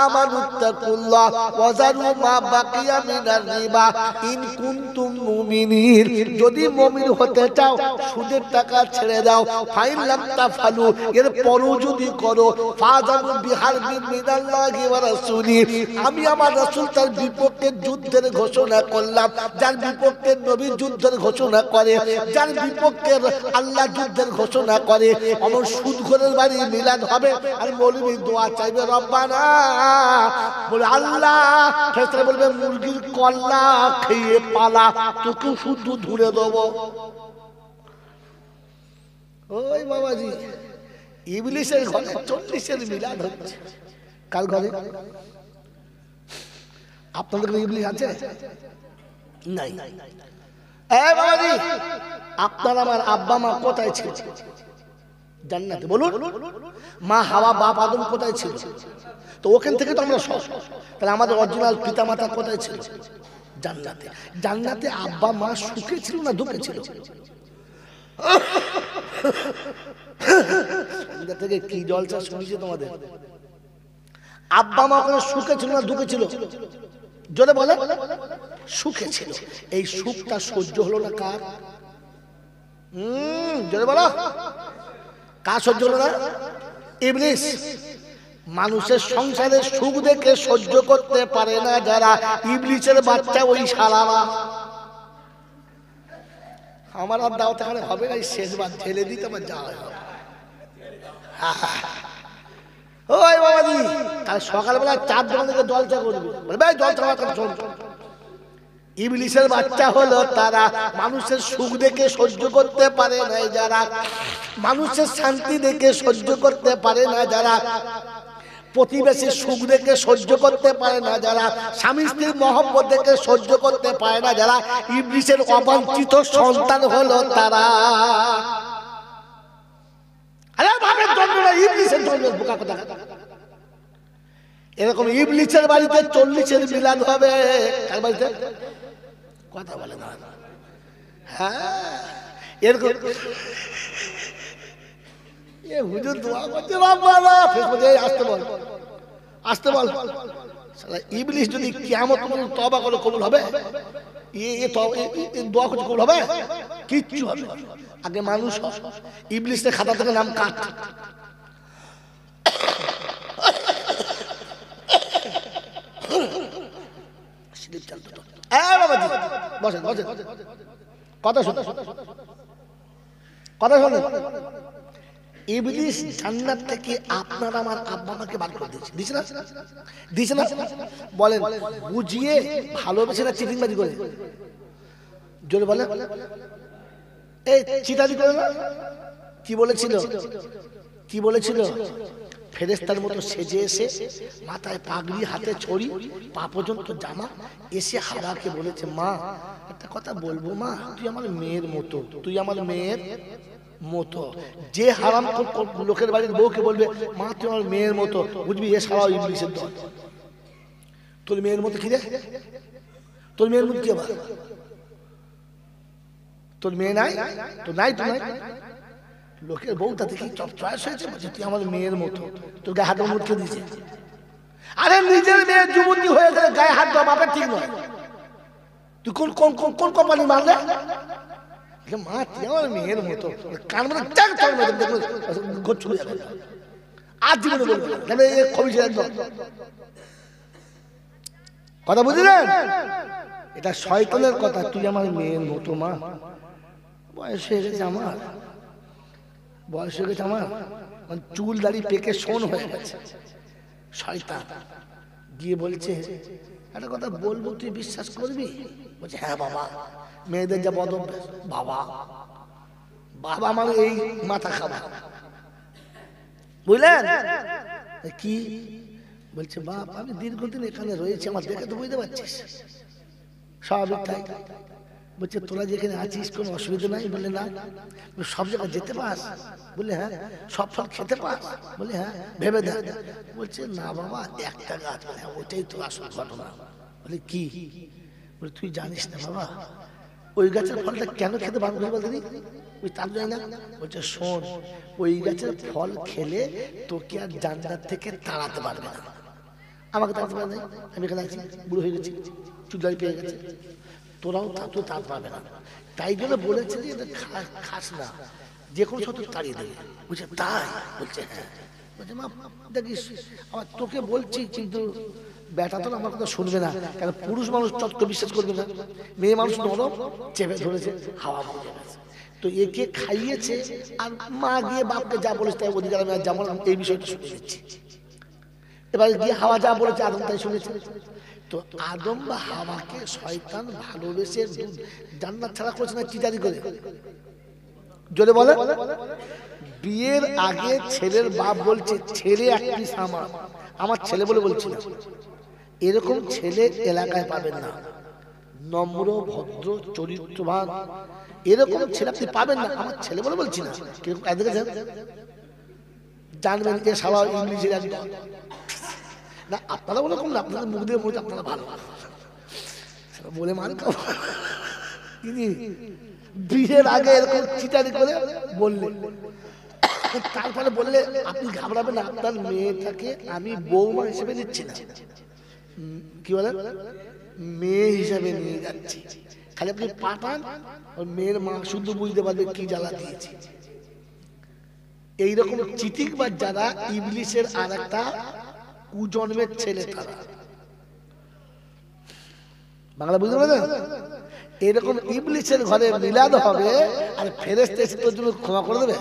আমানুত্তাকুল্লাহ ওয়া যারু মা বাকিয়া মিনার রিবা ইন কুনতুম মুমিনিন। যদি মুমিন হতে চাও সুদের টাকা ছেড়ে দাও। ফাইন লাম তাফালু, এর পরও যদি করো ফাযানু বিহারবিন মিনাল্লাহি ওয়া রাসূলি, আমি আমার রাসূল তার বিপক্ষে যুদ্ধের ঘোষণা করলাম। যার বিপক্ষে নবী যুদ্ধের ঘোষণা করে, যার বিপক্ষে আল্লাহ যুদ্ধের ঘোষণা করে, আমার সুদখোরের বাড়ি মিলাদ হবে আর মৌলবি দোয়া চাইবে রব্বানা, বলে আল্লাহ, ফেরেশতারা বলবে মুরগির কল্লা খেয়ে পালা, তোকে শুধু ধরে দেবো। ওই বাবাজি, ইবলিসের ঘরে 40-এর মিলাদ হচ্ছে। কার ঘরে? আপনাদের ঘরে ইবলিস আছে? নাই। বাবাজি, আপনার আমার আব্বা মা কোথায় ছিল? জান্নাতে। বলুন, মা হাওয়া বাপ আদম কোথায় ছিল? তো ওখান থেকে তো আমরা সব। তাহলে আমাদের অরিজিনাল পিতা মাতা কোথায় ছিল? জান্নাতে। জান্নাতে আব্বা মা সুখে ছিল না দুঃখে ছিল? থেকে কি জলসা শুনেছি তোমাদের? আব্বা মা কোনো সুখে ছিল না দুঃখে ছিল? জোরে বলে। সুখে ছিল। এই সুখটা সহ্য হলো না কার? জোরে বলো, কার সহ্য হলো না? ইবলিস। মানুষের সংসারে সুখ দেখে সহ্য করতে পারে না যারা, ইবলিসের বাচ্চা ওই শালারা। আমার আর দাওয়াত এখানে হবে না, শেষবার ঠেলে দিতে আমার যাওয়া হবে। ওই বাবাজি, তাহলে সকালবেলা 4 দোকান থেকে জলচা করবে, ভাই জলচা চল। ইবলিসের বাচ্চা হলো তারা, মানুষের সুখ দেখে সহ্য করতে পারে না যারা, মানুষের শান্তি দেখে সহ্য করতে পারে না যারা, প্রতিবেশীর সুখ দেখে সহ্য করতে পারে না যারা, স্বামী স্ত্রীর মহব্বত দেখে সহ্য করতে পারে না যারা, ইবলিসের অবাঞ্ছিত সন্তান হলো তারা। আরে ভাবের জন্য না, ইবলিসের জন্য। বোকা কথা। এরকম ইবলিসের বাড়িতে 40-এর মিলাদ হবে। কার বাড়িতে? কথা বলে না। হ্যাঁ, এরকম হুজুর দোয়া করছে রব্বানা, ফেসবুকে আসতে বল, আসতে বল। শালা ইবলিস যদি কিয়ামত পর্যন্ত তওবা করে কবুল হবে? দোয়া করছে কবুল হবে? কিচ্ছু হবে না। আগে মানুষ ইবলিসের খাতা থেকে নাম কাট। বসেন বসেন, কথা শোনো, কথা শোনো। ইবলিস জান্নাত থেকে আপনার আমার আব্বা মাকে বার করে দিয়েছে, দিছে না? দিছে না? বলেন, বুঝিয়ে ভালোবেসে না চিটিংবাজি করে? জোরে বলে। এই চিটারি করে না? কি বলেছিল? কি বলেছিল? ফেরেশতার মতো সেজে এসে, মাথায় পাগড়ি, হাতে ছড়ি, পা পর্যন্ত জামা, এসে হাওয়াকে বলেছে, মা একটা কথা বলবো মা, তুই আমার মেয়ের মতো, তুই আমার মেয়ের মতো। যে হারাম লোকের বাড়ির বউকে বলবে মা তুই আমার মেয়ের মতো, বুঝবি এ সারা ইবলিসের দল। তোর মেয়ের মতো কি রে? তোর মেয়ের মতো কি আবার? তোর মেয়ে নাই? তো নাই, তো নাই। লোকের বউটা দেখি চয়েস হয়েছে, বলছে তুই আমার মেয়ের মতো, তোর গায়ে হাতে মুটকে দিয়েছে। আরে নিজের মেয়ে যুবতী হয়ে গেলে গায়ে হাত দেওয়া বাপের ঠিক নয়। তুই কোন কোন কোন কোম্পানি মারলে? মা তুই আমার মেয়ের মতো কান মানে আর জীবনে বলবো কথা বুঝলেন? এটা শয়তানের কথা। তুই আমার মেয়ের মতো মা। বয়স হয়ে গেছে আমার, বয়স হয়ে গেছে আমার, মানে চুল দাড়ি পেকে শোন হয়ে গেছে। শয়তান গিয়ে বলছে একটা কথা বলবো, তুই বিশ্বাস করবি? বলছে হ্যাঁ বাবা। মেয়েদের যা বদ বাবা, বাবা আমার এই মাথা খাবা, বুঝলেন কি? বলছে বাপ আমি দীর্ঘদিন এখানে রয়েছি, আমার দেখে তো বুঝতে পারছিস স্বাভাবিক তাই। বলছে তোরা যেখানে আছিস কোনো অসুবিধা নাই? বলে না। সব জায়গায় যেতে পাস? বলে হ্যাঁ। সব ফল খেতে পাস? বলে হ্যাঁ। ভেবে দেখ। বলছে না বাবা একটা গাছ, বলে ওইটাই তো আসল ঘটনা। বলে কি? বলে তুই জানিস না বাবা ওই গাছের ফলটা কেন খেতে বারণ করে বলতে? ওই তার যায় না। বলছে শোন, ওই গাছের ফল খেলে তোকে আর জান্নাত থেকে তাড়াতে পারবে না। আমাকে তাড়াতে পারবে না, আমি এখানে আছি, বুড়ো হয়ে গেছি, চুলদারি পেয়ে গেছে, তোরাও তো তাড়াতে পারবে না। তাই জন্য বলেছে যে এটা খাস না, যে কোনো সত্য তাড়িয়ে দেবে। বলছে তাই? বলছে হ্যাঁ। বলছে মা দেখিস আমার তোকে বলছি, কিন্তু বেটা তো আমার কথা শুনবে না, কারণ পুরুষ মানুষ চটকে বিশ্বাস করবে না, মেয়ে মানুষ নরম, চেপে ধরেছে, হাওয়া বুঝে গেছে। তো একে খাইয়েছে, আর মা গিয়ে বাপকে যা বলেছে তাই অধিকার আমি আর যেমন এই বিষয়টা শুনে দিচ্ছি। এবার গিয়ে হাওয়া যা বলেছে আদম তাই শুনেছে। তো আদম বা হাওয়াকে শয়তান ভালোবেসে জান্নাত ছাড়া করেছে না চিটারি করে? জোরে বলে। বিয়ের আগে ছেলের বাপ বলছে ছেলে এক পিস আমার ছেলে বলে বলছি না, এরকম ছেলে এলাকায় পাবেন না, নম্র ভদ্র চরিত্রবান এরকম ছেলে আপনি পাবেন না। আমার ছেলে বলে বলছি না, কিরকম জানবেন যে সারা ইংলিশের একদম না। আপনারা বলে কম না, আপনাদের মুখ দিয়ে বলছে আপনারা ভালো বলে মান বিয়ের আগে এরকম চিটারি করে বললে, তারপরে বললে আপনি ঘাবড়াবেন না, আপনার মেয়েটাকে আমি বৌমা হিসেবে নিচ্ছি না, কি বলেন মেয়ে হিসাবে নিয়ে যাচ্ছি। খালি আপনি পাঠান, ওর মেয়ের মা শুধু বুঝতে পারবে কি জ্বালা দিয়েছে। এইরকম চিটিকবাজ যারা ইবলিশের আর একটা কুজন্মের ছেলে, তারা বাংলা বুঝতে পারলেন? এরকম ইবলিশের ঘরে মিলাদ হবে, আর ফেরেশতা এসে তোর জন্য ক্ষমা করে দেবে?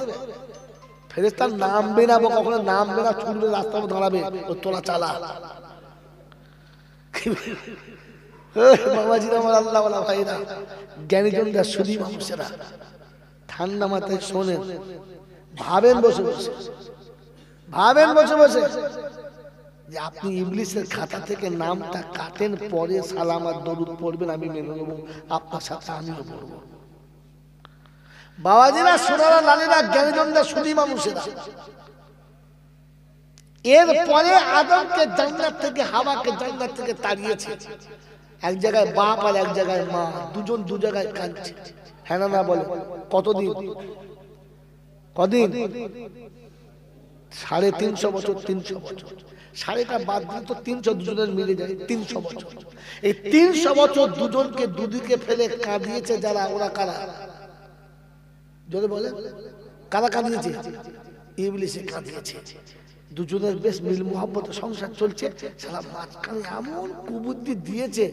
ফেরেশতা নামবে না, কখনো নামবে না, ছুটবে রাস্তার মধ্যে দাঁড়াবে, ও তোলা চালা। বাবাজি আমার আল্লাহ ওয়ালা ভাইরা, জ্ঞানীজনরা শুধু মানুষেরা ঠান্ডা মাথায় শোনেন, ভাবেন বসে বসে, ভাবেন বসে বসে যে আপনি ইবলিশের খাতা থেকে নামটা কাটেন, পরে সালাম আর দরুদ পড়বেন, আমি মেনে নেব, আপনার সাথে আমিও পড়বো। বাবাজিরা সোনারা লালেরা জ্ঞানীজনরা শুধু মানুষেরা। এরপরে আদমকে জান্নাত থেকে হাওয়াকে জান্নাত থেকে তাড়িয়েছে। এক জায়গায় বাপ আর এক জায়গায় মা, দুজন দু জায়গায় কাঁদছে। হ্যাঁ না বলে কতদিন? কদিন? 350 বছর, 300 বছর, সাড়েটা বাদ দিলে তো 300 দুজনের মিলে যায় 300 বছর। এই 300 বছর দুজনকে দুদিকে ফেলে কাঁদিয়েছে যারা, ওরা কারা? যদি বলে কারা কাঁদিয়েছে? ইবলিশে কাঁদিয়েছে। দুজনের বেশ মিল মোহাম্মত সংসার চলছে, সারা মাঝখানে এমন কুবুদ্ধি দিয়েছে,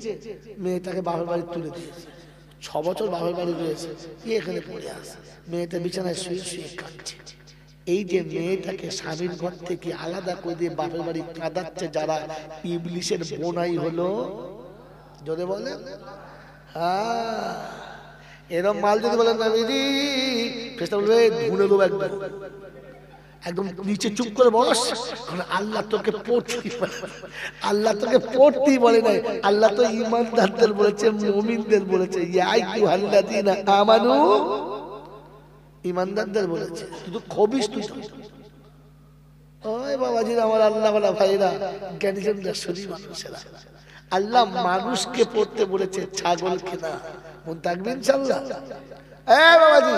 মেয়েটাকে বাবার বাড়ি তুলে দিয়েছে। 6 বছর বাবার বাড়ি রয়েছে, এখানে পড়ে আসে, মেয়েটা বিছানায় শুয়ে শুয়ে কাঁদছে। এই যে মেয়েটাকে স্বামীর ঘর থেকে আলাদা করে দিয়ে বাপের বাড়ি কাঁদাচ্ছে যারা, ইবলিশের বোনাই হলো। যদি বলেন হ্যাঁ, এরকম মাল যদি বলেন না ফেরেশতা বলবে ধুনে দেবো একদম, একদম নিচে চুপ করে বস। আল্লাহ তোকে পড়তেই বলে, আল্লাহ তোকে পড়তেই বলে নাই, আল্লাহ তো ঈমানদারদের বলেছে, মুমিনদের বলেছে, ইয়া আইয়ুহাল্লাযীনা আমানু, ঈমানদারদের বলেছে। তুই তো খবিস, তুই ওই বাবাজি আমার আল্লাহ ওয়ালা ভাইরা, জ্ঞানীজনরা শুধু মানুষেরা। আল্লাহ মানুষকে পড়তে বলেছে, ছাগলকে না। মন থাকবে ইনশাআল্লাহ। বাবাজি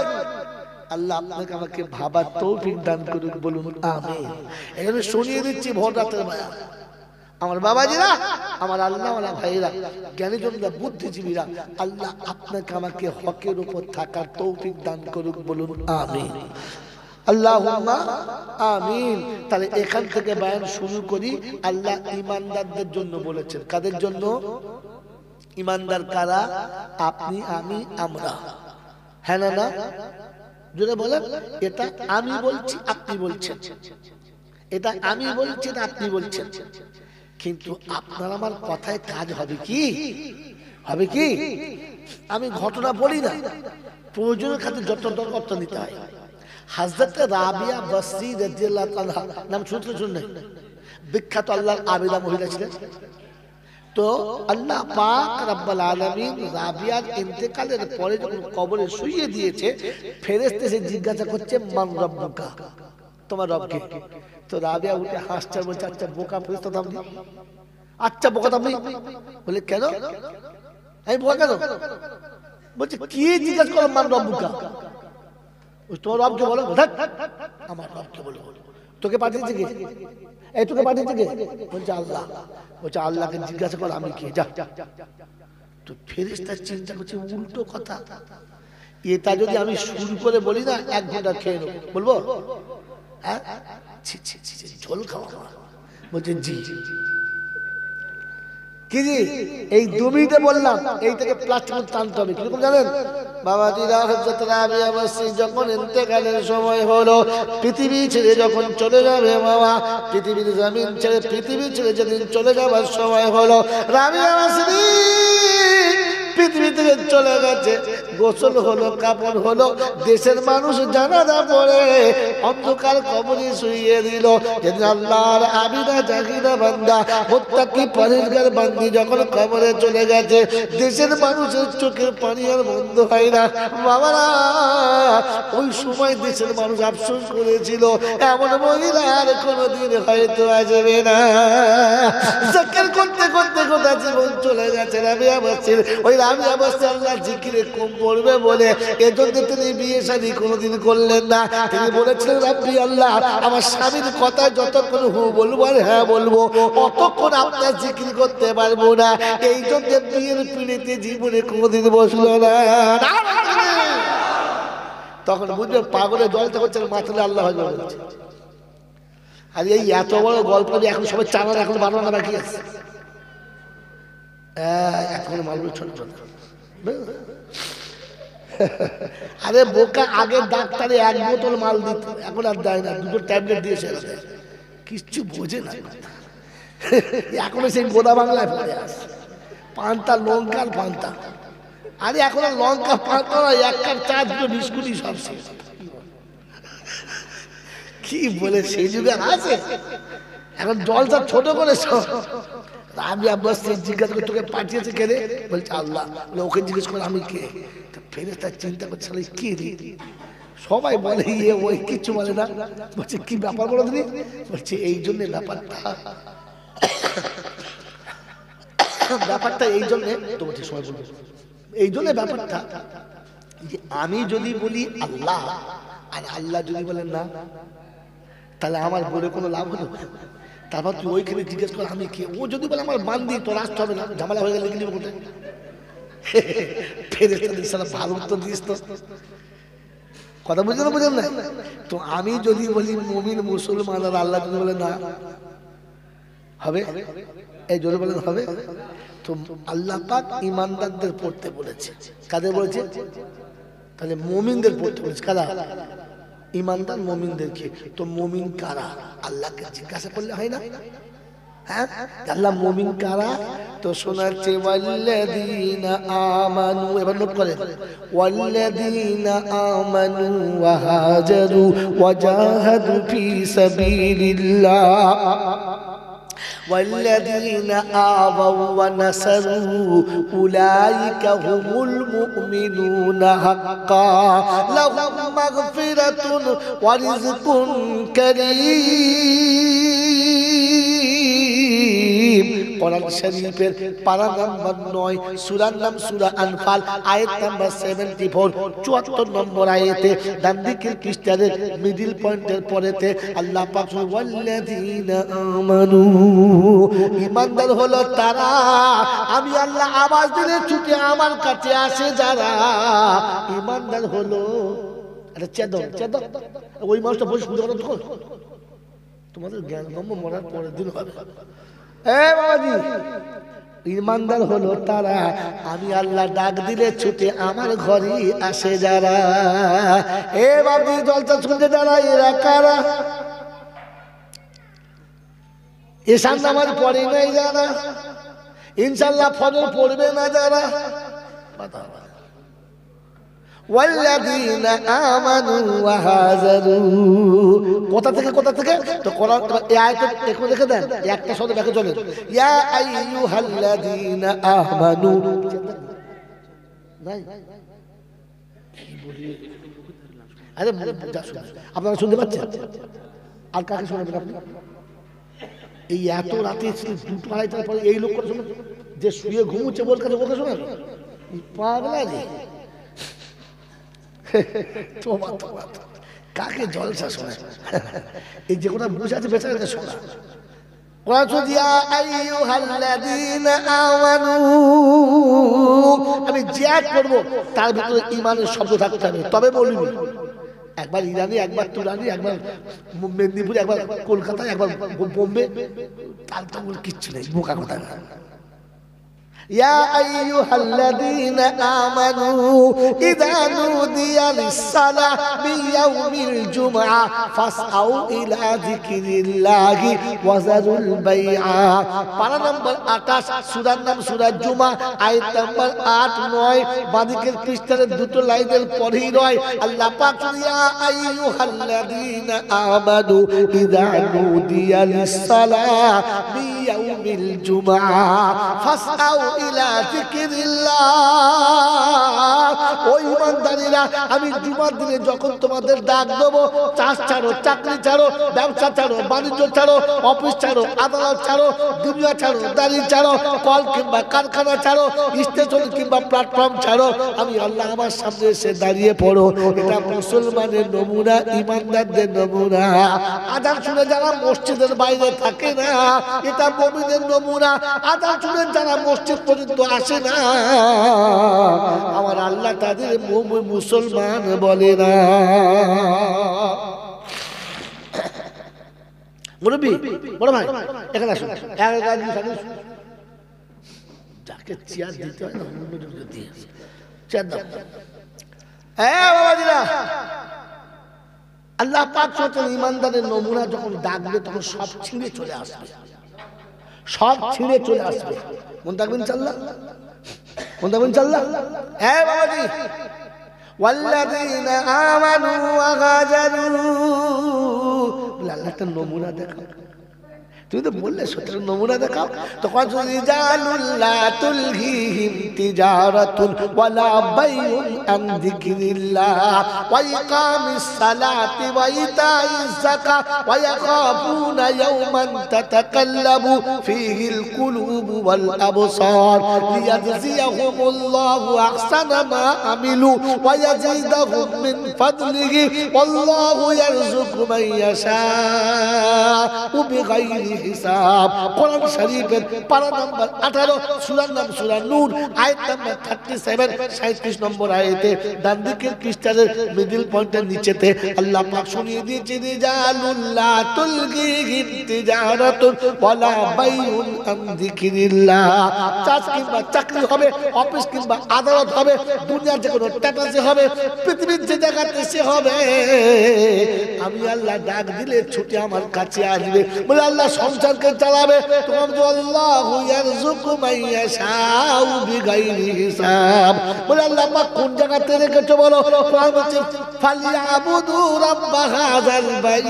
আল্লাহ আপনাকে আমাকে ভাবার তৌফিক দান করুক, বলুন আমিন। এখানে শুনিয়ে দিচ্ছি ভোর রাতের মায়া, আমার বাবাজিরা, আমার আল্লাহওয়ালা ভাইরা, জ্ঞানীজনরা, বুদ্ধিজীবীরা, আল্লাহ আপনাকে আমাকে হকের উপর থাকার তৌফিক দান করুক, বলুন আমিন। আল্লাহুম্মা আমিন। তাহলে এখান থেকে বয়ান শুরু করি। আল্লাহ ইমানদারদের জন্য বলেছেন। কাদের জন্য? ইমানদার কারা? আপনি, আমি, আমরা। হ্যাঁ না না? জোরে বলেন। এটা আমি বলছি, আপনি বলছেন। এটা আমি বলছি, আপনি বলছেন। কিন্তু আপনার আমার কথায় কাজ হবে কি? হবে কি? আমি ঘটনা বলি না, প্রয়োজনের খাতিরে যত দরকার নিতে হয়। হযরত রাবিয়া বসরি রাদিয়াল্লাহু তাআলা নাম শুনছেন? বিখ্যাত আল্লাহর আবিদা মহিলা ছিলেন। তো আল্লাহ পাক রব্বুল আলামিন রাবিয়ার ইন্তেকালের পরে যখন কবরে শুইয়ে দিয়েছে, ফেরেশতা এসে জিজ্ঞাসা করছে, মান রব্বুকা, তোমার রব কে? তো রাবিয়া উঠে হাসছে, বলছে, আচ্ছা বোকা ফেরেশতা তো আপনি। আচ্ছা বোকা তো আপনি? বলে কেন? আমি বোকা কেন? বলছে কি জিজ্ঞাসা করো, মান রব্বুকা, তোমার রবকে বলো। আমার রবকে বলো। তোকে পাঠিয়েছে কে? এই তোকে পাঠিয়েছে কে? বলছে আল্লাহ। বলছে আল্লাহকে জিজ্ঞাসা করো আমি কে, যা। তো ফেরেশতা চিন্তা করছে উল্টো কথা, এটা যদি আমি শুরু করে বলি না, 1 ঘন্টা খেয়ে নেবো। বলবো? হ্যাঁ, ছি ছি ছি, ঝোল খাওয়া। বলছে জি। কি জি? এই 2 মিনিটে বললাম, এই থেকে প্লাস্টিক টানতে হবে। কিরকম জানেন? বাবাজিরা, হযরত রাবিয়া বসরি যখন ইন্তেকালের সময় হলো, পৃথিবী ছেড়ে যখন চলে যাবে, বাবা পৃথিবীর জমিন ছেড়ে, পৃথিবী ছেড়ে যেদিন চলে যাবার সময় হলো, রাবিয়া বসরি পৃথিবী থেকে চলে গেছে। গোসল হলো, কাপড় হলো, দেশের মানুষ জানাজা পড়ে অন্ধকার কবরে শুইয়ে দিল। যেদিন আল্লাহর আবিদা জাহিদা বান্দা মুত্তাকি পরহেজগার বান্দি যখন কবরে চলে গেছে, দেশের মানুষের চোখের পানি আর বন্ধ হয় না। বাবারা, ওই সময় দেশের মানুষ আফসোস করেছিল, এমন মহিলা আর কোনোদিন হয়তো আসবে না। জিকির করতে করতে কোথা জীবন চলে গেছে। রাবিয়া বসরি, ওই রাবিয়া বসরি আল্লাহ জিকিরে কম পড়বে বলে এজন্য তিনি বিয়ে শাদী কোনোদিন করলেন না। তিনি বলেছিলেন, রাব্বি আল্লাহ, আমার স্বামীর কথায় যতক্ষণ হু বলবো আর হ্যাঁ বলবো, অতক্ষণ আপনার জিকির করতে পারবো না। এই জন্য বিয়ের পিড়িতে জীবনে কোনোদিন বসলো না। তখন বুঝবে পাগলে জলতে করছে, মাথালে আল্লাহ হয়ে বলছে। আর এই এত বড় গল্প দিয়ে এখন সবাই চালান, এখন বানানো বাকি আছে। এখন মালগুলো ছোট ছোট। আরে বোকা, আগে ডাক্তারে 1 বোতল মাল দিত, এখন আর দেয় না, 2টো ট্যাবলেট দিয়েছে। কিচ্ছু বোঝে না এখনো সেই গোদা বাংলায় পড়ে আছে। পান্তা, লঙ্কার পান্তা। আরে এখন আর লঙ্কা পান্তা না, 1 কাপ চা, 2টো বিস্কুটই সব শেষ। কি বলে সেই যুগে আছে? এখন জলটা ছোট করে সব। আমি আব্বাস জিজ্ঞাসা করে, তোকে পাঠিয়েছে কে রে? বলছে আল্লাহ। ওকে জিজ্ঞেস করে আমি কে? ফেরেশতা চিন্তা করছে, কি রে? সবাই বলে ইয়ে, ওই কিছু বলে না। বলছে কি ব্যাপার বলো তুমি? বলছে এই জন্য ব্যাপারটা, ব্যাপারটা এই জন্য, তোমার ঠিক সময় বলবো। এই জন্য ব্যাপারটা যে আমি যদি বলি আল্লাহ, আর আল্লাহ যদি বলেন না, তাহলে আমার বলে কোনো লাভ হলো? তারপর তুই ওইখানে জিজ্ঞেস কর আমি কে। ও যদি বলে আমার বান্দি, তোর আসতে হবে না, ঝামেলা হয়ে গেলে লিখে কোথায়? ফেরেশতা ভালো উত্তর দিস তো। কথা বুঝলেন না? বুঝলেন না? তো আমি যদি বলি মুমিন মুসলমান, আর আল্লাহ যদি বলে না, হবে? এই জোরে বলেন হবে? তো আল্লাহ পাক ইমানদারদের পড়তে বলেছে। কাদের বলেছে? তাহলে মুমিনদের পড়তে বলেছে। কারা? ইমানদার মুমিনদেরকে। তো মুমিন কারা? আল্লাহকে জিজ্ঞাসা করলে হয় না? হ্যাঁ, আল্লাহ মুমিন কারা? তো শোনাচ্ছে, ওয়াল্লাযীনা আমানু, এবার নোট করেন, ওয়াল্লাযীনা আমানু ওয়া হাজারু ওয়া জাহাদু ফি সাবিলিল্লাহ والذين آووا ونصروا أولئك هم المؤمنون حقا لهم مغفرة ورزق كريم কোরআন শরীফের পারা নাম্বার 9, সূরার নাম সূরা আনফাল, আয়াত নাম্বার 74, 74 নম্বর আয়াতে ডান দিকের পৃষ্ঠার মিডল পয়েন্টের পরেতে আল্লাহ পাক ওয়াল্লাযীনা আমানু, ঈমানদার হলো তারা, আমি আল্লাহ আওয়াজ দিলে ছুটে আমার কাছে আসে যারা ঈমানদার হলো। আরে চেদন চেদন ওই মানুষটা বসে শুনতে পারো তখন তোমাদের জ্ঞান গম্য মরার পরের দিন হবে। এ বাবাজি, ঈমানদার হলো তারা, আমি আল্লাহ ডাক দিলে ছুটে আমার ঘরে আসে যারা। এ বাবাজি, জলসা শুনতে যারা, এরা কারা? ঈশান নামাজ পড়ে নাই যারা, ইনশাআল্লাহ ফজর পড়বে না যারা, ওয়াল্লাযীনা আমানু ওয়া হাজারু, কোথা থেকে কোথা থেকে? তো কোরআন এই আয়াতে একটু দেখে দেন, একটা শব্দ দেখে চলেন, ইয়া আইয়ুহাল্লাযীনা আমানু। নাই আরে আপনারা শুনতে পাচ্ছেন? আর কাকে শোনাবেন আপনি? এই এত রাতে 2টো 2:30টার পরে এই লোক করে শোনেন, যে শুয়ে ঘুমুচ্ছে বল কাছে ওকে শোনেন? পাগলা রে, কাকে জলসা শোনে? এই যে কোথা বসে আছে বেচারাকে শোনা। আমি জিয়াদ করবো, তার ভিতরে ইমানের শব্দ থাকতে হবে, তবে বলবি। একবার ইরানি, একবার তুরানি, একবার মেদিনীপুর, একবার কলকাতায়, একবার বোম্বে, তার তো কিচ্ছু নেই, বোকা কথা না। يا أيها الذين آمنوا إذا نودي للصلاة من يوم الجمعة فاسعوا إلى ذكر الله وذروا البيع। পারা নাম্বার 28, সূরার নাম সূরা জুমা, আয়াত নাম্বার 8, 9, বাদিকের পৃষ্ঠার দুটো লাইনের পরেই রয় আল্লাহ পাক ইয়া আইয়ুহাল্লাযীনা আমানু ইযা নুদিয়া লিস-সালাহ মিন ইয়াউমিল জুমআ ফাসআউ ইলা যিকরিল্লাহ। ওই ঈমানদারীরা, আমি জুমার দিনে যখন তোমাদের ডাক দেবো, চাষ ছাড়ো, চাকরি ছাড়ো, ব্যবসা ছাড়ো, বাণিজ্য ছাড়ো, অফিস ছাড়ো, আদালত ছাড়ো, দুনিয়া ছাড়ো, দাড়ি ছাড়ো, কল কিংবা কারখানা ছাড়ো, স্টেশন কিংবা প্ল্যাটফর্ম ছাড়ো, আমি আল্লাহ আমার সামনে এসে দাঁড়িয়ে পড়ো। এটা মুসলমানের নমুনা, ঈমানদারদের নমুনা। আযান শুনে যারা মসজিদের বাইরে থাকে না, এটা মুমিনের নমুনা। আযান শুনে যারা মসজিদ পর্যন্ত আসে না, আমার আল্লাহ তাদের মুসলমান বলে না। মুরব্বি, বড় ভাই, এখানে আসুন। যাকে চেয়ার দিতে হয় না, চেয়ার দাও। হ্যাঁ বাবাজিরা, আল্লাহ পাক বলেন ঈমানদারের নমুনা যখন ডাকবে তখন সব ছিঁড়ে চলে আসবে, সব ছিঁড়ে চলে আসবে। মন থাকবেন ইনশাআল্লাহ, মন থাকবেন ইনশাআল্লাহ। হ্যাঁ বাবাজি, ওয়াল্লাযীনা আমানু ওয়া হাজারু, আল্লাহ একটা নমুনা দেখাও। তুমি তো বললে সত্যি নমুনা দেখাও। তখন রিজালুল্লাহ তুলহিহিম তিজারাতুন ওয়ালা বাইউন আন যিকরিল্লাহ ওয়া ইকামিস সালাতি ওয়া ইতাইজ যাকাত ওয়া ইয়াখাফুনা ইয়াওমান তাতাকাল্লাবু ফীহিল কুলুবু ওয়াল আবসার লিয়াজজিয়াহুমুল্লাহু আহসানা মা আমিলু ওয়া ইয়াজিদাহুম মিন ফাদলিহি ওয়াল্লাহু ইয়ারযুকু মান ইয়াশাউ বিগাইরি হিসাব। কোরআন শরীফের পারা নাম্বার 18, সূরার নাম সূরা নূর, আয়াত নাম্বার 37, 37 নম্বর আয়াতে ডান দিকের পৃষ্ঠার মিডল পয়েন্টের নিচেতে আল্লাহ পাক শুনিয়ে দিয়েছেন রিজালুল্লাহ তুলহিহিম তিজারাতুন ওয়ালা বাইউন আন যিকরিল্লাহ। চাষ কিংবা চাকরি হবে, অফিস কিংবা আদালত হবে, দুনিয়ার যে কোনো স্ট্যাটাসে হবে, পৃথিবীর যে জায়গাতে সে হবে, আমি আল্লাহ ডাক দিলে ছুটে আমার কাছে আসবে। বলে আল্লাহ সংসারকে চালাবে, তখন আল্লাহু ইয়ারযুকু মান ইয়াশাউ বিগাইরি হিসাব। বলে আল্লাহ পাক কোন জায়গাতে রেখেছো বলো? কোরআন বলছে ফালিয়াবুদু রাব্বা হাযাল বাইত,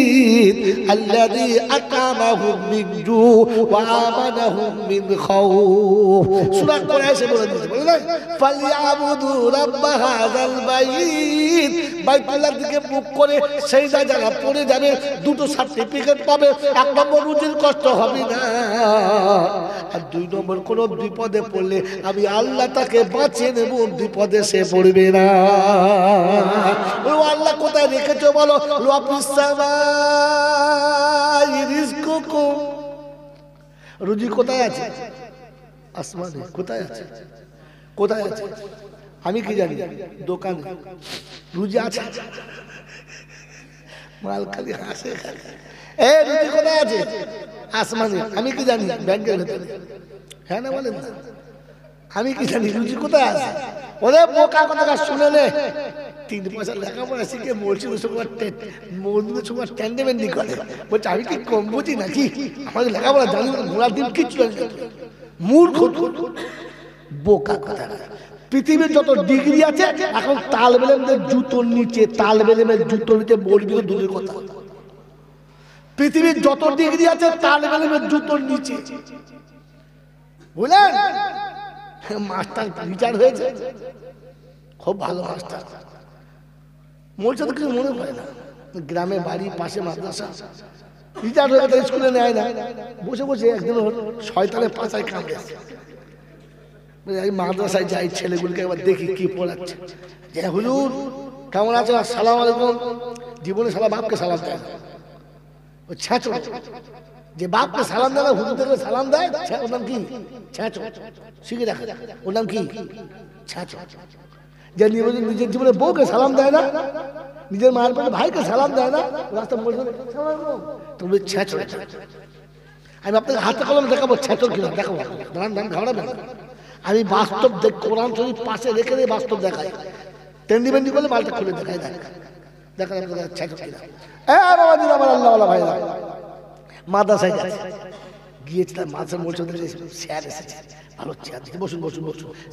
البعيد الذي أطعمهم من جوع وآمنهم من خوف সূরা কুরাইশে বলে দিয়েছে বুঝলেন ফালিয়াবুদু রাব্ব হাযাল বাইত বাইতুল্লাহর দিকে মুখ করে সেজদা যারা পড়ে যাবে দুটো সার্টিফিকেট পাবে এক নম্বর রুজির কষ্ট হবে না আর দুই নম্বর কোন বিপদে পড়লে আমি আল্লাহ তাকে বাঁচিয়ে নেব বিপদে সে পড়বে না ও আল্লাহ কোথায় রেখেছো বলো রব্বিস সামাই রিজকুকুম রুজি কোথায় আছে আসমানে কোথায় আছে কোথায় আছে আমি কি জানি দোকানে রুজি আছে মাল খালি হাসে এ রুজি কোথায় আছে আসমানে আমি কি জানি ব্যাংকের ভেতরে হ্যাঁ না বলেন আমি কি জানি রুজি কোথায় আছে ওরে বোকা কথা শুনে নে 3 পয়সা লেখাপড়া শিখে মসজিদের সঙ্গে ট্যান্ডেমেন্টি করে বলছে আমি কি কম বুঝি নাকি আমাকে লেখাপড়া জানি না ঘোড়ার দিন কিচ্ছু জানি না মূর্খ বোকা কথা পৃথিবীর যত ডিগ্রি আছে এখন তালবেলেমের জুতোর নিচে তালবেলেমের জুতোর নিচে বলবি তো দূরের কথা পৃথিবীর যত ডিগ্রি আছে তালবেলেমের জুতোর নিচে বুঝলেন মাস্টার রিটায়ার হয়েছে খুব ভালো মাস্টার মোর কিছু মনে পড়ে না গ্রামে বাড়ি পাশে মাদ্রাসা রিটায়ার হয়ে গেছে স্কুলে নেয় না বসে বসে একদিন শয়তানের পাছায় কামড়েছে এই মাদ্রাসায় যাই ছেলেগুলোকে একবার দেখি কি পড়াচ্ছে যে হুজুর কেমন আছে আসসালামু আলাইকুম জীবনে সালা বাপকে সালাম দেয় ও ছ্যাঁচো যে বাপকে সালাম দেয় না হুজুরদেরকে সালাম দেয় ওর নাম কি ছ্যাঁচো শিখে রাখে ওর নাম কি ছ্যাঁচো যে নিজের জীবনে বউকে সালাম দেয় না নিজের মায়ের পেটে ভাইকে সালাম দেয় না রাস্তা বলছে তুমি ছ্যাঁচো আমি আপনাকে হাতে কলম দেখাবো ছ্যাঁচো কিনা দেখাবো দাঁড়ান ঘাবড়াবেন আমি বাস্তব দেখ কোরআন শরীফ পাশে রেখে দিয়ে বাস্তব দেখাই টেন্ডি বেন্ডি করলে মালটা খুলে দেখাই দেখা ছ্যাঁচো কিনা বাবা দিন আমার আল্লাহ ভাইরা মাদ্রাসায় যাচ্ছে গিয়েছিলাম মাদ্রাসা বলছে স্যার এসেছে ভালো চেয়ার দিতে বসুন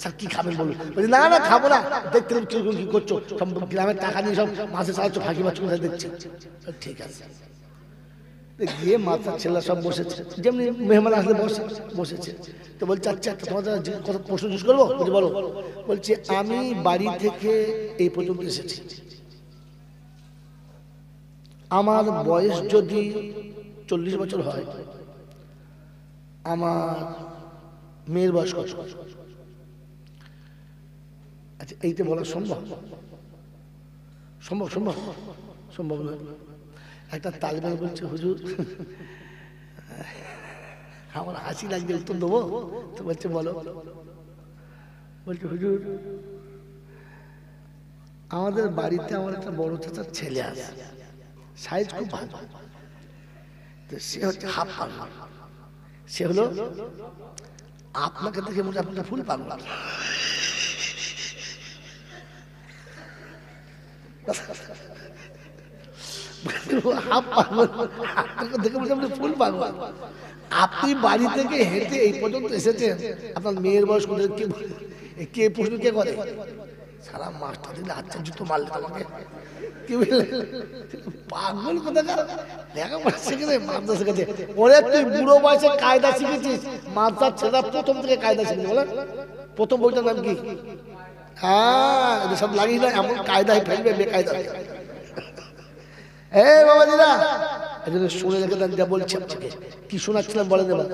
স্যার কি খাবেন বলুন বলছি না খাবো না দেখতে কি করছো সব গ্রামের টাকা নিয়ে সব মাসে চালাচ্ছ ফাঁকি মাছ কোথায় দেখছি ঠিক আছে গিয়ে মাথার ছেলেরা সব বসেছে যেমনি মেহমান আসলে বসেছে তো বলছে আচ্ছা তোমাদের কথা প্রশ্ন জিজ্ঞেস করবো বলছি বলো বলছে আমি বাড়ি থেকে এই পর্যন্ত এসেছি আমার বয়স যদি 40 বছর হয় আমার মেয়ের বয়স কত আচ্ছা এইটা বলা সম্ভব নয় একটা তালিবান বলছে হুজুর আমার হাসি লাগছে উত্তর দেবো তো বলছে বলো বলছে হুজুর আমাদের বাড়িতে আমার একটা বড় চাচার ছেলে আছে সাইজ খুব ভালো তো সে হচ্ছে হাফ পাগল সে হলো আপনাকে দেখে মনে আপনার ফুল পাগল ফুল পাগল আপনি বাড়ি থেকে হেঁটে এই পর্যন্ত এসেছেন আপনার মেয়ের বয়স কে প্রশ্ন কে করে সারা মাস্টার দিলে আচ্ছা জুতো মারলে তোমাকে কি বললে পাগল কোথাকার লেখাপড়া শিখেছে মাদ্রাসা শিখেছে ওরে তুই বুড়ো বয়সে কায়দা শিখেছিস মাদ্রাসার ছেলেরা প্রথম থেকে কায়দা শিখেছে বলে প্রথম বইটার নাম কি হ্যাঁ সব লাগিয়ে না এমন কায়দায় ফেলবে বেকায়দা এ বাবাজিরা এজন্য শুনে রেখে দেন যা বলছি আপনাকে কি শোনাচ্ছিলাম বলে দেবা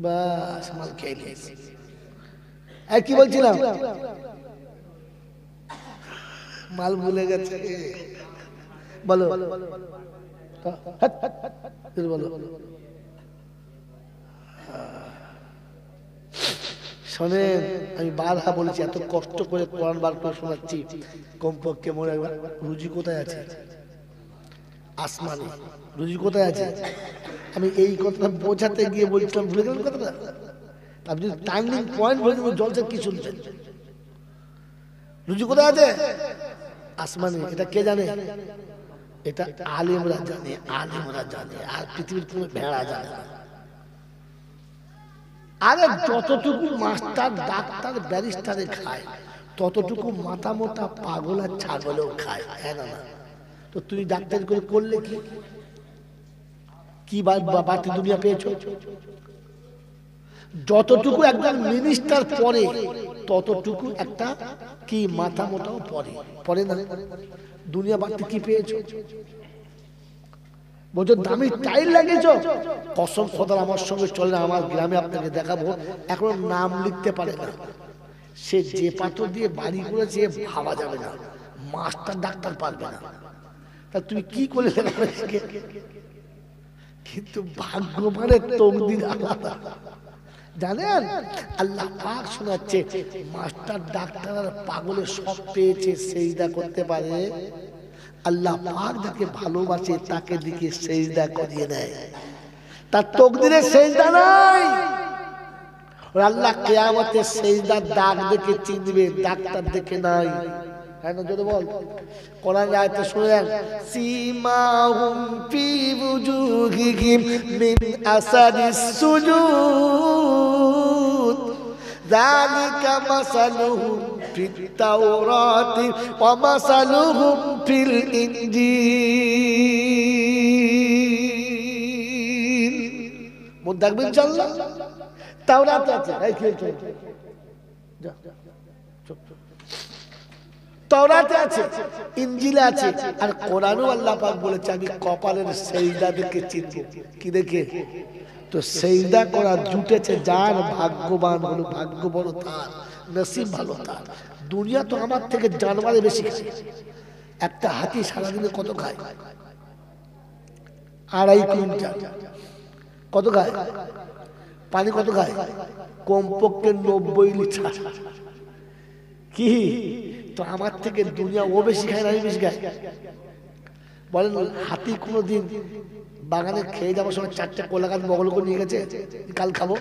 বাস মাল খেয়ে নিয়েছি কি বলছিলাম মাল ভুলে গেছে বলো বলো শোনেন আমি বারবার বলেছি এত কষ্ট করে কোরআন বার করে শোনাচ্ছি কমপক্ষে মনে একবার রুজি কোথায় আছে আসমানে রুজি কোথায় আছে আমি এই কথাটা বোঝাতে গিয়ে বলছিলাম ভুলে গেলেন কথাটা আপনি টার্নিং পয়েন্ট বলে দেবেন জলসা কি শুনছেন রুজি কোথায় আছে আসমানে এটা কে জানে এটা আলেমরা জানে আর পৃথিবীর কোনো ভেড়া জানে না আরে যতটুকু মাস্টার ডাক্তার ব্যারিস্টারে খায় ততটুকু মাথা মোটা পাগল আর ছাগলেও খায় হ্যাঁ না তো তুমি ডাক্তারি করে করলে কি কি বাড়তি দুনিয়া পেয়েছো? যতটুকু একজন মিনিস্টার পরে ততটুকু একটা কি মাথা মোটাও পরে না। দুনিয়া বাড়তি কি পেয়েছো? বলছো দামি টাইল লাগিয়েছো, কসম খোদার আমার সঙ্গে চলে, আমার গ্রামে আপনাকে দেখাবো, এখনো নাম লিখতে পারে না। সে যে পাথর দিয়ে বাড়ি করেছে ভাবা যাবে না, মাস্টার ডাক্তার পারবে না। তা তুমি কি করলে? কিন্তু ভাগ্যবানের তকদির আলাদা, জানেন? আল্লাহ পাক শোনাচ্ছে, মাস্টার ডাক্তার আর পাগলের সব পেয়েছে, সেজদা করতে পারে। আল্লাহ পাক যাকে ভালোবাসে তাকে দিকে সেজদা করিয়ে দেয়, তার তকদিরে সেজদা নাই। আল্লাহ কিয়ামতে সেজদার দাগ দেখে চিনবে, ডাক্তার দেখে নাই। হ্যাঁ না জোরে বল। কোরআন আয়াতে শুনেন, সীমাহুম ফি বুজুহিহিম মিন আসারিস সুজুদ যালিকা মাসালুহুম ফিত তাওরাতি ওয়া মাসালুহুম ফিল ইনজিল। মন থাকবে ইনশাআল্লাহ। তাওরাতে আছে, এই কি হচ্ছে? যা চুপ চুপ। তাওরাতে আছে, ইনজিলে আছে, আর কোরআনেও আল্লাহ পাক বলেছে আমি কপালের সেজদা দেখে চিনব। কি দেখে? তো সেজদা করা জুটেছে যার, ভাগ্যবান হলো, ভাগ্য বড় তার, নসিব ভালো তার। দুনিয়া তো আমার থেকে জানোয়ারে বেশি খায়। একটা হাতি সারাদিনে কত খায়? 2.5 কুইন্টাল। কত খায়? পানি কত খায়? কমপক্ষে 90 লিটার। কি তো আমার থেকে দুনিয়া ও বেশি খায় না আমি বেশি খাই? বলেন, হাতি কোনোদিন বাগানে খেয়ে যাবো সময় 4টা কলা গাছ বগল করে নিয়ে গেছে কাল খাবো?